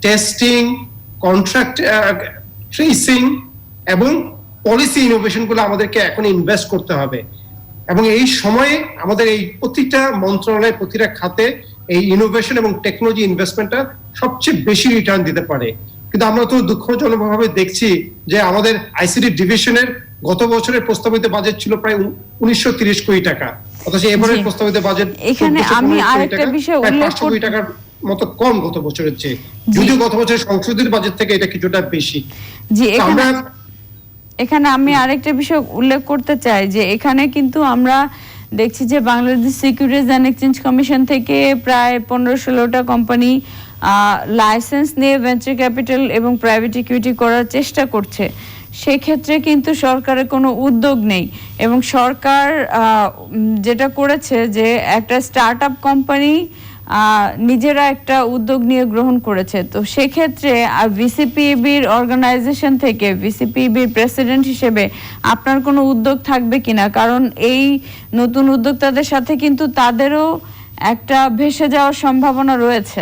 testing, contract tracing এবং পলিসি ইনোভেশন গুলো আমাদেরকে এখন ইনভেস্ট করতে হবে। এবং এই সময়ে আমাদের এই প্রতিটা মন্ত্রণালয়, প্রতিটা খাতে এই ইনোভেশন এবং টেকনোলজি ইনভেস্টমেন্টটা সবচেয়ে বেশি রিটার্ন দিতে পারে। কিন্তু আমরা তো দুঃখজনকভাবে দেখছি যে আমাদের আইসিডি ডিভিশনের গত বছরের প্রস্তাবিত বাজেট ছিল প্রায় 1930 কোটি টাকা, অথচ এবারের প্রস্তাবিত বাজেট এখানে আমি আরেকটা বিষয় উল্লেখ 500 কোটি টাকার মতো কম গত বছরের চেয়ে, যদিও গত বছরের সংশোধিত বাজেট থেকে এটা কিছুটা বেশি। জি, এখানে আমি আরেকটা বিষয় উল্লেখ করতে চাই যে এখানে কিন্তু আমরা দেখছি যে Bangladesh securities and exchange commission থেকে প্রায় 15-16টা কোম্পানি লাইসেন্স নিয়ে ভেঞ্চার ক্যাপিটাল এবং প্রাইভেট ইকুইটি করার চেষ্টা করছে। সেক্ষেত্রে কিন্তু সরকারের কোনো উদ্যোগ নেই, এবং সরকার যেটা করেছে যে একটা স্টার্ট আপ কোম্পানি নিজেরা একটা উদ্যোগ নিয়ে গ্রহণ করেছে। তো সেক্ষেত্রে ভিসিপিবির অর্গানাইজেশন থেকে, ভিসিপিবির প্রেসিডেন্ট হিসেবে আপনার কোনো উদ্যোগ থাকবে কিনা? কারণ এই নতুন উদ্যোক্তাদের সাথে কিন্তু তাদেরও একটা ভেসে যাওয়ার সম্ভাবনা রয়েছে।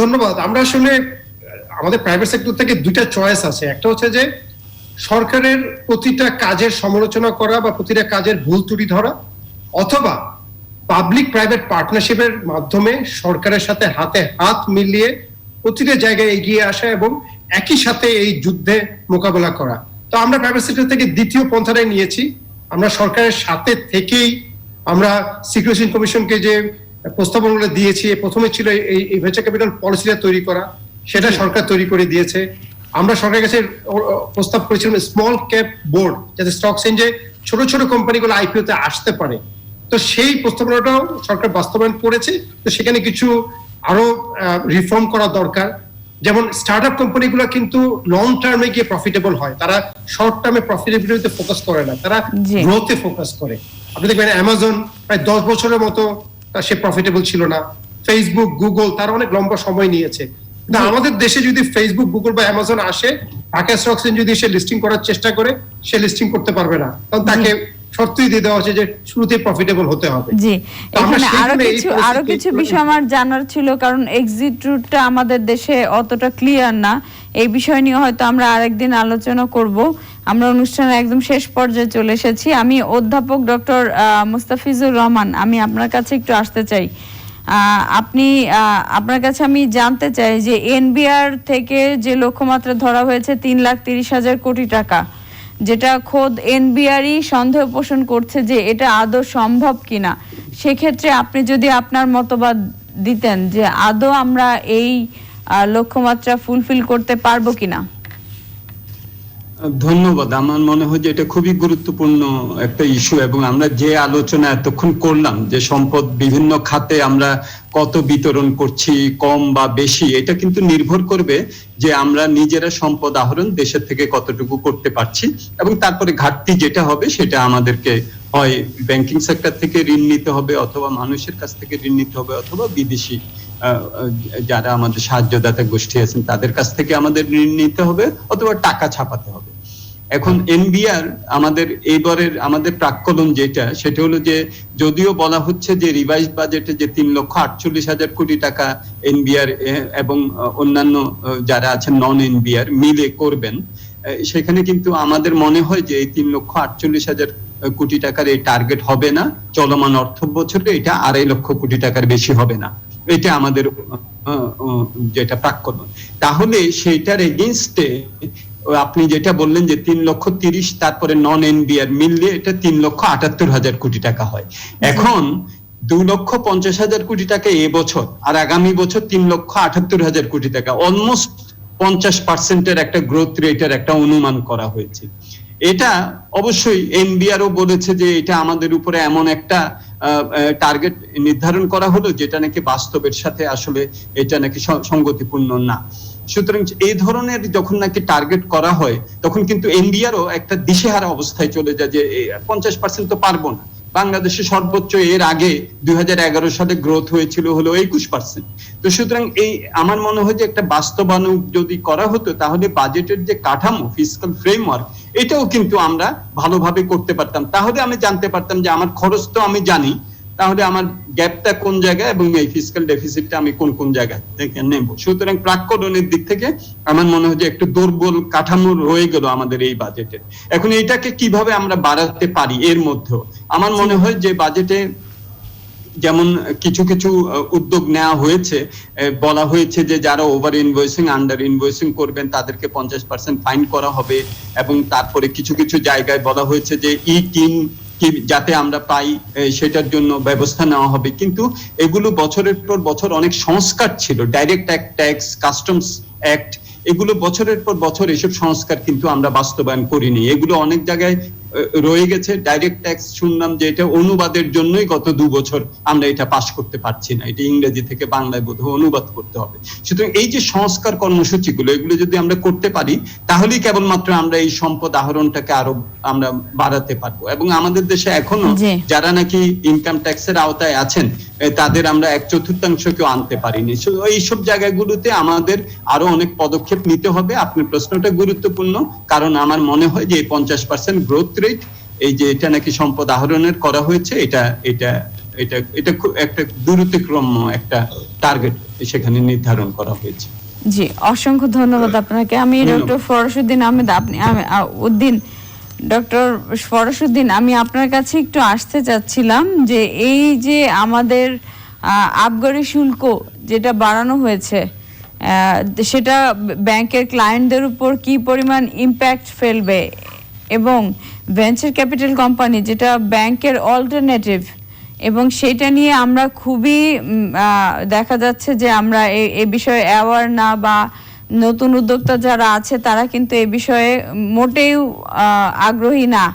ধন্যবাদ। আমরা আসলে আমাদের প্রাইভেট সেক্টর থেকে দুইটা চয়েস আছে। একটা হচ্ছে যে সরকারের প্রতিটা কাজের সমালোচনা করা বা প্রতিটা কাজের ভুল ত্রুটি ধরা, অথবা পাবলিক প্রাইভেট পার্টনারশিপের মাধ্যমে সরকারের সাথে হাতে হাত মিলিয়ে প্রতিটা জায়গায় এগিয়ে আসা এবং একই সাথে এই যুদ্ধে মোকাবেলা করা। তো আমরা প্রাইভেট সেক্টর থেকে দ্বিতীয় পন্থাটাই নিয়েছি। আমরা সরকারের সাথে থেকেই আমরা সিকিউরিটি কমিশনকে যে প্রস্তাবনাগুলো দিয়েছি, প্রথমে ছিল এই ভেঞ্চার ক্যাপিটাল পলিসিটা তৈরি করা, সেটা সরকার তৈরি করে দিয়েছে। আমরা সরকারের কাছে প্রস্তাব করেছিলাম স্মল ক্যাপ বোর্ড, যাতে স্টক এক্সচেঞ্জে ছোট ছোট কোম্পানিগুলো আইপিওতে আসতে পারে। তো সেই প্রস্তাবনাটাও সরকার বাস্তবায়ন করেছে। তো সেখানে কিছু আরো রিফর্ম করা দরকার। যেমন স্টার্ট আপ কোম্পানিগুলো কিন্তু লং টার্মে গিয়ে প্রফিটেবল হয়, তারা শর্ট টার্মে প্রফিটেবিলিটিতে ফোকাস করে না, তারা গ্রোথে ফোকাস করে। আপনি দেখবেন অ্যামাজন প্রায় 10 বছরের মতো সে প্রফিটেবল ছিল না। ফেসবুক, গুগল তারা অনেক লম্বা সময় নিয়েছে। কিন্তু আমাদের দেশে যদি ফেসবুক, গুগল বা অ্যামাজন আসে, ঢাকা স্টক এক্সচেঞ্জ যদি সে লিস্টিং করার চেষ্টা করে, সে লিস্টিং করতে পারবে না, কারণ তাকে শর্তই দিয়ে দেওয়া হচ্ছে যে শুরুতে প্রফিটেবল হতে হবে। জি, এখানে আরো কিছু বিষয় আমার জানার ছিল, কারণ এক্সিট রুটটা আমাদের দেশে অতটা ক্লিয়ার না। এই বিষয় নিয়ে হয়তো আমরা আরেকদিন আলোচনা করব। আমরা অনুষ্ঠানের একদম শেষ পর্যায়ে চলে এসেছি। আমি অধ্যাপক ডক্টর মুস্তাফিজুর রহমান, আমি আপনার কাছে একটু আসতে চাই। আপনার কাছে আমি জানতে চাই যে এনবিআর থেকে যে লক্ষ্যমাত্রা ধরা হয়েছে 3,30,000 কোটি টাকা, যেটা খোদ এনবিআরই সন্দেহ পোষণ করছে যে এটা আদৌ সম্ভব কিনা। সেক্ষেত্রে আপনি যদি আপনার মতবাদ দিতেন যে আদৌ আমরা এই লক্ষ্যমাত্রা ফুলফিল করতে পারবো কিনা। ধন্যবাদ। আমার মনে হয় যে এটা খুবই গুরুত্বপূর্ণ একটা ইস্যু, এবং আমরা যে আলোচনা এতক্ষণ করলাম যে সম্পদ বিভিন্ন খাতে আমরা কত বিতরণ করছি, কম বা বেশি, এটা কিন্তু নির্ভর করবে যে আমরা নিজেরা সম্পদ আহরণ দেশের থেকে কতটুকু করতে পারছি, এবং তারপরে ঘাটতি যেটা হবে সেটা আমাদেরকে হয় ব্যাংকিং সেক্টর থেকে ঋণ নিতে হবে, অথবা মানুষের কাছ থেকে ঋণ নিতে হবে, অথবা বিদেশি যারা আমাদের সাহায্যদাতা গোষ্ঠী আছেন তাদের কাছ থেকে আমাদের ঋণ নিতে হবে, অথবা টাকা ছাপাতে হবে। এখন এনবিআর আমাদের এইবারের আমাদের প্রাক্কলন যেটা, সেটা হলো যে যদিও বলা হচ্ছে যে রিভাইজ বাজেটে যে 3,48,000 কোটি টাকা এনবিআর এবং অন্যান্য যারা আছেন নন এনবিআর মিলে করবেন, সেখানে কিন্তু আমাদের মনে হয় যে এই 3,48,000 কোটি টাকার এই টার্গেট হবে না। চলমান অর্থ বছরে এটা 2.5 লক্ষ কোটি টাকার বেশি হবে না, এটা আমাদের যেটা প্রাক্কলন। তাহলে সেইটার এগেইনস্টে আপনি যেটা বললেন যে 3,30,000, তারপরে নন এনবিআর মিললে এটা 3,78,000 কোটি টাকা হয়। এখন 2,50,000 কোটি টাকা এবছর, আর আগামী বছর 3,78,000 কোটি টাকা, অলমোস্ট 50% একটা গ্রোথ রেটের একটা অনুমান করা হয়েছে। এটা অবশ্যই এনবিআরও বলেছে যে এটা আমাদের উপরে এমন একটা টার্গেট নির্ধারণ করা হলো যেটা নাকি বাস্তবের সাথে আসলে এটা নাকি সঙ্গতিপূর্ণ না। সুতরাং এই ধরনের যখন নাকি টার্গেট করা হয়, তখন কিন্তু এনবিআরও একটা দিশেহারা অবস্থায় চলে যায় যে 50% তো পারবো না, বাংলাদেশে সর্বোচ্চ এর আগে 2011 সালে গ্রোথ হয়েছিল হলো 21%। তো সুতরাং এই আমার মনে হয় যে একটা বাস্তবায়ন যদি করা হতো তাহলে বাজেটের যে কাঠামো, ফিসকাল ফ্রেমওয়ার্ক, এটাও কিন্তু আমরা ভালোভাবে করতে পারতাম। তাহলে আমি জানতে পারতাম যে আমার খরচ তো আমি জানি, তাহলে আমার গ্যাপটা কোন জায়গায় এবং এই ফিসকাল ডেফিসিটটা আমি কোন কোন জায়গায় থেকে নেব। সুতরাং প্রাক্কলনের দিক থেকে আমার মনে হয় যে একটু দুর্বল কাঠামো রয়ে গেল আমাদের এই বাজেটে। এখন এটাকে কিভাবে আমরা বাড়াতে পারি, এর মধ্যেও আমার মনে হয় যে বাজেটে যেমন কিছু কিছু উদ্যোগ নেওয়া হয়েছে, বলা হয়েছে যে যারা ওভার ইনভয়েসিং, আন্ডার ইনভয়েসিং করবেন তাদেরকে 50% ফাইন করা হবে, এবং তারপরে কিছু কিছু জায়গায় বলা হয়েছে যে ই-টিন যাতে আমরা পাই সেটার জন্য ব্যবস্থা নেওয়া হবে। কিন্তু এগুলো বছরের পর বছর অনেক সংস্কার ছিল, ডাইরেক্ট ট্যাক্স, কাস্টমস অ্যাক্ট, এগুলো বছরের পর বছর এসব সংস্কার কিন্তু আমরা বাস্তবায়ন করিনি। এগুলো অনেক জায়গায় রয়ে গেছে। ডাইরেক্ট ট্যাক্স শুনলাম যে এটা অনুবাদের জন্যই গত 2 বছর আমরা এটা পাস করতে পারছি না, এটা ইংরেজি থেকে বাংলায় বোধহয় অনুবাদ করতে হবে। সুতরাং এই যে সংস্কার কর্মসূচিগুলো, এগুলো যদি আমরা করতে পারি তাহলেই কেবলমাত্র আমরা এই সম্পদ আহরণটাকে আরো আমরা বাড়াতে পারবো। এবং আমাদের দেশে এখনো যারা নাকি ইনকাম ট্যাক্সের আওতায় আছেন তাদের আমরা 1/4 আনতে পারিনি। এইসব জায়গাগুলোতে আমাদের আরো অনেক পদক্ষেপ নিতে হবে। আপনার প্রশ্নটা গুরুত্বপূর্ণ, কারণ আমার মনে হয় যে 50% গ্রোথ রেট, এই যে এটা নাকি সম্পদ আহরণের করা হয়েছে, এটা এটা এটা এটা খুব একটা দূরতিক্রম্য একটা টার্গেট সেখানে নির্ধারণ করা হয়েছে। জি, অসংখ্য ধন্যবাদ আপনাকে। আমি ডক্টর ফরশুদ্দিন আহমেদ, ডক্টর ফরশুদ্দিন, আমি আপনার কাছে একটু আসতে চাচ্ছিলাম যে এই যে আমাদের আবগারি শুল্ক যেটা বাড়ানো হয়েছে, সেটা ব্যাংকের ক্লায়েন্টদের উপর কি পরিমাণ ইম্প্যাক্ট ফেলবে, এবং ভেঞ্চার ক্যাপিটাল কোম্পানি যেটা ব্যাংকের অল্টারনেটিভ, এবং সেটা নিয়ে আমরা খুবই দেখা যাচ্ছে যে আমরা এই বিষয়ে অ্যাওয়ার না, বা নতুন উদ্যোক্তা যারা আছে তারা কিন্তু এই বিষয়ে মোটেও আগ্রহী না।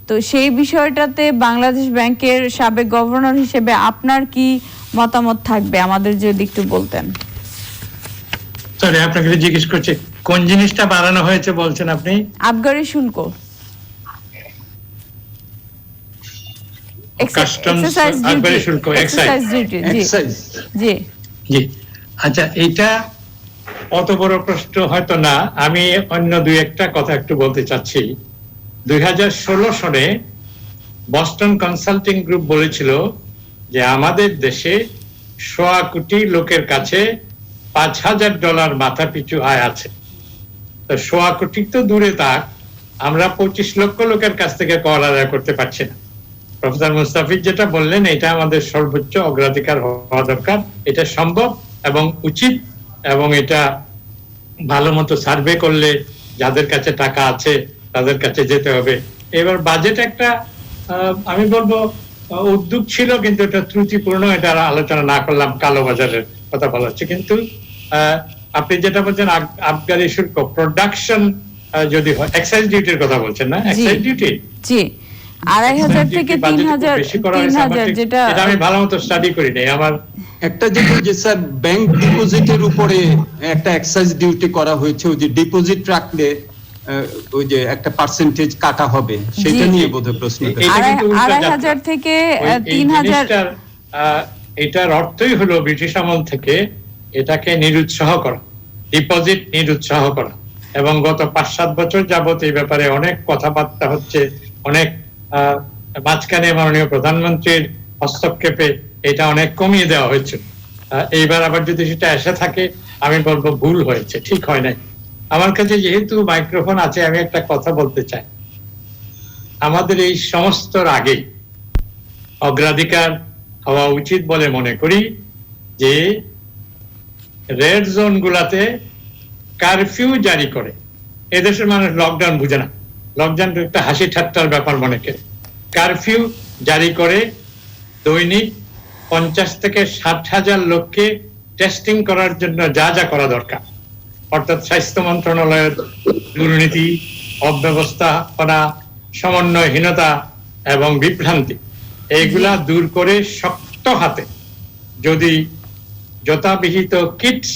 তো সেই বিষয়টাতে বাংলাদেশ ব্যাংকের সাবেক গভর্নর হিসেবে আপনার কি মতামত থাকবে, আমাদের যদি একটু বলতেন। সরি, আপনাকে জিজ্ঞেস করছি কোন জিনিসটা বাড়ানো হয়েছে বলছেন আপনি? আবগারি শুল্ক, আচ্ছা, এটা অত বড় প্রশ্ন হয়তো না। আমি অন্য দুই একটা কথা একটু বলতে চাচ্ছি। 2016 সালে বস্টন কনসাল্টিং গ্রুপ বলেছিল যে আমাদের দেশে 1.25 কোটি লোকের কাছে $5,000 মাথা পিছু আয় আছে। তো 1.25 কোটি তো দূরে থাক, আমরা 25 লক্ষ লোকের কাছ থেকে কর আদায় করতে পারছি না। প্রফেসর মুস্তাফিজ যেটা বললেন, এটা আমাদের সর্বোচ্চ অগ্রাধিকার হওয়া দরকার, এটা সম্ভব এবং উচিত, এবং এটা ভালো মতো সার্ভে করলে যাদের কাছে টাকা আছে তাদের কাছে যেতে হবে। এবার বাজেট একটা আমি বলবো উদ্যোগ ছিল, কিন্তু এটা ত্রুটিপূর্ণ, এটা আলোচনা না করলাম। কালোবাজারের কথা বলা হচ্ছে, কিন্তু আপনি যেটা বলছেন আবগারি শুল্ক, প্রোডাকশন যদি হয়, এক্সাইজ ডিউটির কথা বলছেন না? এক্সাইজ ডিউটি জি 2,500 থেকে 3,000 যেটা আমি ভালো মতো স্টাডি করি নাই। আমার একটা যেটা যে স্যার ব্যাংক ডিপোজিটের উপরে একটা এক্সাইজ ডিউটি করা হয়েছে, ওই যে ডিপোজিট রাখলে ওই যে একটা পার্সেন্টেজ কাটা হবে, সেটা নিয়ে বোধহয় প্রশ্ন। 2,500 থেকে 3,000, এটার অর্থই হলো ব্রিটিশ আমল থেকে এটাকে নিরুৎসাহ করা, ডিপোজিট নিরুৎসাহ করা, এবং গত 5-7 বছর যাবত এই ব্যাপারে অনেক কথাবার্তা হচ্ছে। অনেক মাঝখানে মাননীয় প্রধানমন্ত্রীর হস্তক্ষেপে এটা অনেক কমিয়ে দেওয়া হয়েছে। এইবার আবার যদি সেটা এসে থাকে, আমি বলবো ভুল হয়েছে, ঠিক হয় নাই। আমার কাছে যেহেতু মাইক্রোফোন আছে, আমি একটা কথা বলতে চাই। আমাদের এই সমস্তর আগে অগ্রাধিকার হওয়া উচিত বলে মনে করি যে রেড জোন গুলাতে কারফিউ জারি করে। এদেশের মানুষ লকডাউন বুঝে না, লকডাউন একটা হাসি ঠাট্টার ব্যাপার মনে করে। কারফিউ জারি করে দৈনিক 50 থেকে 60,000 লোককে টেস্টিং করার জন্য যা যা করা দরকার, অর্থাৎ স্বাস্থ্য মন্ত্রণালয়ের দুর্নীতি, অব্যবস্থাপনা, সমন্বয়হীনতা এবং বিভ্রান্তি, এইগুলা দূর করে শক্ত হাতে যদি যথাবিহিত কিটস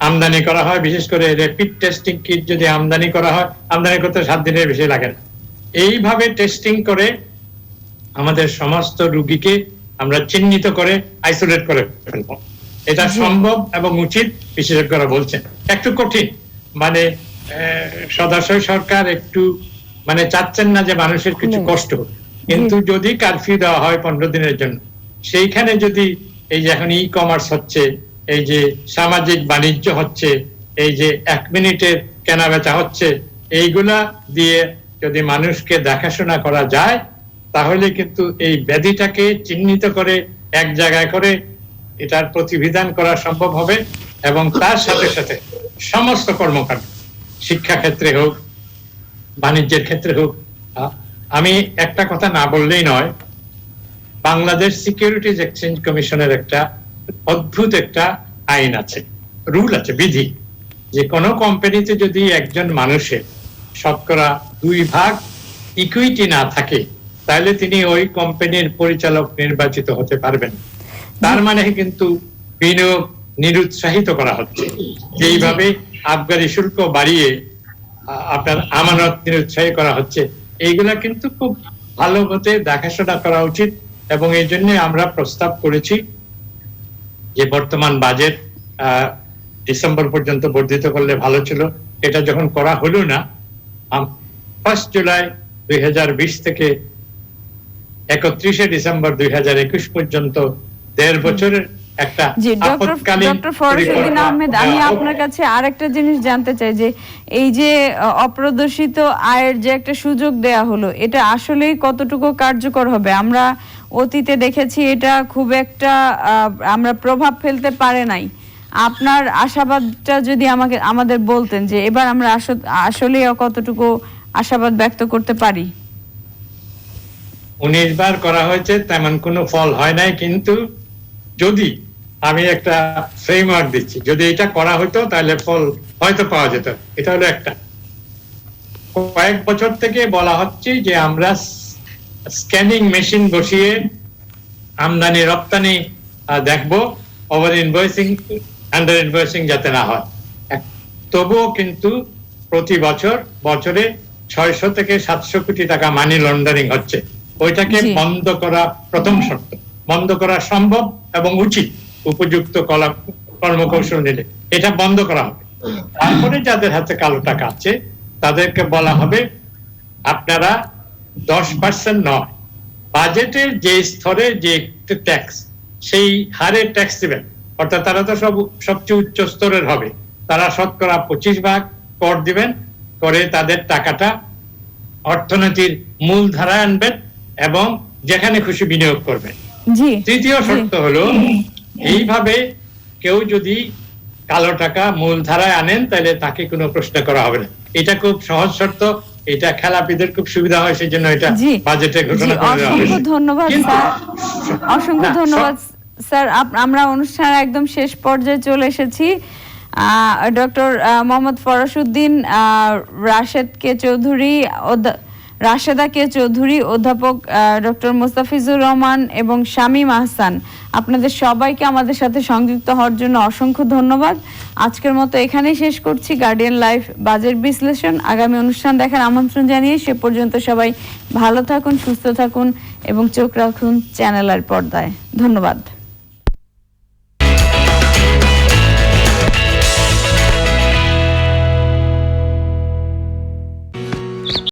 আমদানি করা হয়, বিশেষ করে র্যাপিড টেস্টিং কিট যদি আমদানি করা হয়, আমদানি করতে 7 দিনের বেশি লাগে না। এইভাবে টেস্টিং করে আমাদের সমস্ত রোগীকে আমরা চিহ্নিত করে আইসোলেট করে ফেলবো। এটা সম্ভব এবং উচিত, বিশেষজ্ঞরা বলছেন। একটু কঠিন, মানে সদাশয় সরকার একটু মানে চাচ্ছেন না যে মানুষের কিছু কষ্ট হোক, কিন্তু যদি কারফিউ দেওয়া হয় 15 দিনের জন্য, সেইখানে যদি এই যে এখন ই-কমার্স হচ্ছে, এই যে সামাজিক বাণিজ্য হচ্ছে, এই যে 1 মিনিটের কেনা বেচা হচ্ছে, এইগুলা দিয়ে যদি মানুষকে দেখাশোনা করা যায়, তাহলে কিন্তু এই ব্যাধিটাকে চিহ্নিত করে এক জায়গায় করে এটার প্রতিবিধান করা সম্ভব হবে। এবং তার সাথে সাথে সমস্ত কর্মকাণ্ড, শিক্ষা ক্ষেত্রে হোক, বাণিজ্যের ক্ষেত্রে হোক। আমি একটা কথা না বললেই নয়, বাংলাদেশ সিকিউরিটিজ এক্সচেঞ্জ কমিশনের একটা অদ্ভুত একটা আইন আছে, রুল আছে, বিধি, যে কোনো কোম্পানিতে যদি একজন মানুষের 2% ইকুইটি না থাকে, তাহলে তিনি ওই কোম্পানির পরিচালক নির্বাচিত হতে পারবেন। তার মানে কিন্তু বিনিয়োগ নিরুৎসাহিত করা হচ্ছে। যেইভাবে আবগারি শুল্ক বাড়িয়ে আপনার আমানত নিরুৎসাহিত করা হচ্ছে, এইগুলা কিন্তু খুব ভালো মতে দেখাশোনা করা উচিত। এবং এই জন্য আমরা প্রস্তাব করেছি যে বর্তমান বাজেট ডিসেম্বর পর্যন্ত বর্ধিত করলে ভালো ছিল। এটা যখন করা হলো না, 1 জুলাই 2020 থেকে 31 ডিসেম্বর 2021 পর্যন্ত 1.5 বছরের একটা ডক্টর ফরহাসউদ্দিন আহমেদ, আমি আপনার কাছে আরেকটা জিনিস জানতে চাই যে এই যে অপ্রদর্শিত আয়ের যে একটা সুযোগ দেয়া হলো, এটা আসলেই কতটুকু কার্যকর হবে? আমরা অতীতে দেখেছি এটা খুব একটা আমরা প্রভাব ফেলতে পারে নাই। আপনার আশাবাদটা যদি আমাদের বলতেন যে এবার আমরা আসলে কতটুকু আশাবাদ ব্যক্ত করতে পারি। 19 বার করা হয়েছে, তেমন কোনো ফল হয় নাই। কিন্তু যদি আমি একটা ফ্রেমওয়ার্ক দিচ্ছি, যদি এটা করা হতো তাহলে ফল হয়তো পাওয়া যেত। এটা হলো একটা, কয়েক বছর থেকে বলা হচ্ছে যে আমরা স্ক্যানিং মেশিন বসিয়ে আমদানি রপ্তানি দেখবো, ওভার ইনভয়েসিং, আন্ডার ইনভয়েসিং যাতে না হয়। তবুও কিন্তু প্রতি বছরে 600 থেকে 700 কোটি টাকা মানি লন্ডারিং হচ্ছে। ওইটাকে বন্ধ করা প্রথম শর্ত। বন্ধ করা সম্ভব এবং উচিত, উপযুক্ত কর্মকৌশল নিলে এটা বন্ধ করা হবে। তারপরে যাদের হাতে কালো টাকা আছে তাদেরকে বলা হবে আপনারা 10% নয়, বাজেটের যে স্তরে যে ট্যাক্স, সেই হারে ট্যাক্স দিবেন। অর্থাৎ তারা তো সবচেয়ে উচ্চ স্তরের হবে, তারা 25% কর দিবেন, করে তাদের টাকাটা অর্থনীতির মূল ধারায় আনবেন এবং যেখানে খুশি বিনিয়োগ করবেন। তৃতীয় শর্ত হলো, এইভাবে কেউ যদি কালো টাকা মূল ধারায় আনেন তাহলে তাকে কোনো প্রশ্ন করা হবে না। এটা খুব সহজ শর্ত, এটা খেলাপিদের খুব সুবিধা হয়, সেই জন্য এটা বাজেটে ঘোষণা করা হয়েছে। অসংখ্য ধন্যবাদ স্যার, অসংখ্য ধন্যবাদ স্যার। আমরা অনুষ্ঠানের একদম শেষ পর্যায়ে চলে এসেছি। ডক্টর মোহাম্মদ ফরহাসউদ্দিন, রাশেদা কে চৌধুরী, অধ্যাপক ডক্টর মুস্তাফিজুর রহমান এবং শামীম আহসান, আপনাদের সবাইকে আমাদের সাথে সংযুক্ত হওয়ার জন্য অসংখ্য ধন্যবাদ। আজকের মতো এখানেই শেষ করছি গার্ডিয়ান লাইভ বাজেট বিশ্লেষণ। আগামী অনুষ্ঠান দেখার আমন্ত্রণ জানিয়ে সে পর্যন্ত সবাই ভালো থাকুন, সুস্থ থাকুন এবং চোখ রাখুন চ্যানেল আর পর্দায়। ধন্যবাদ।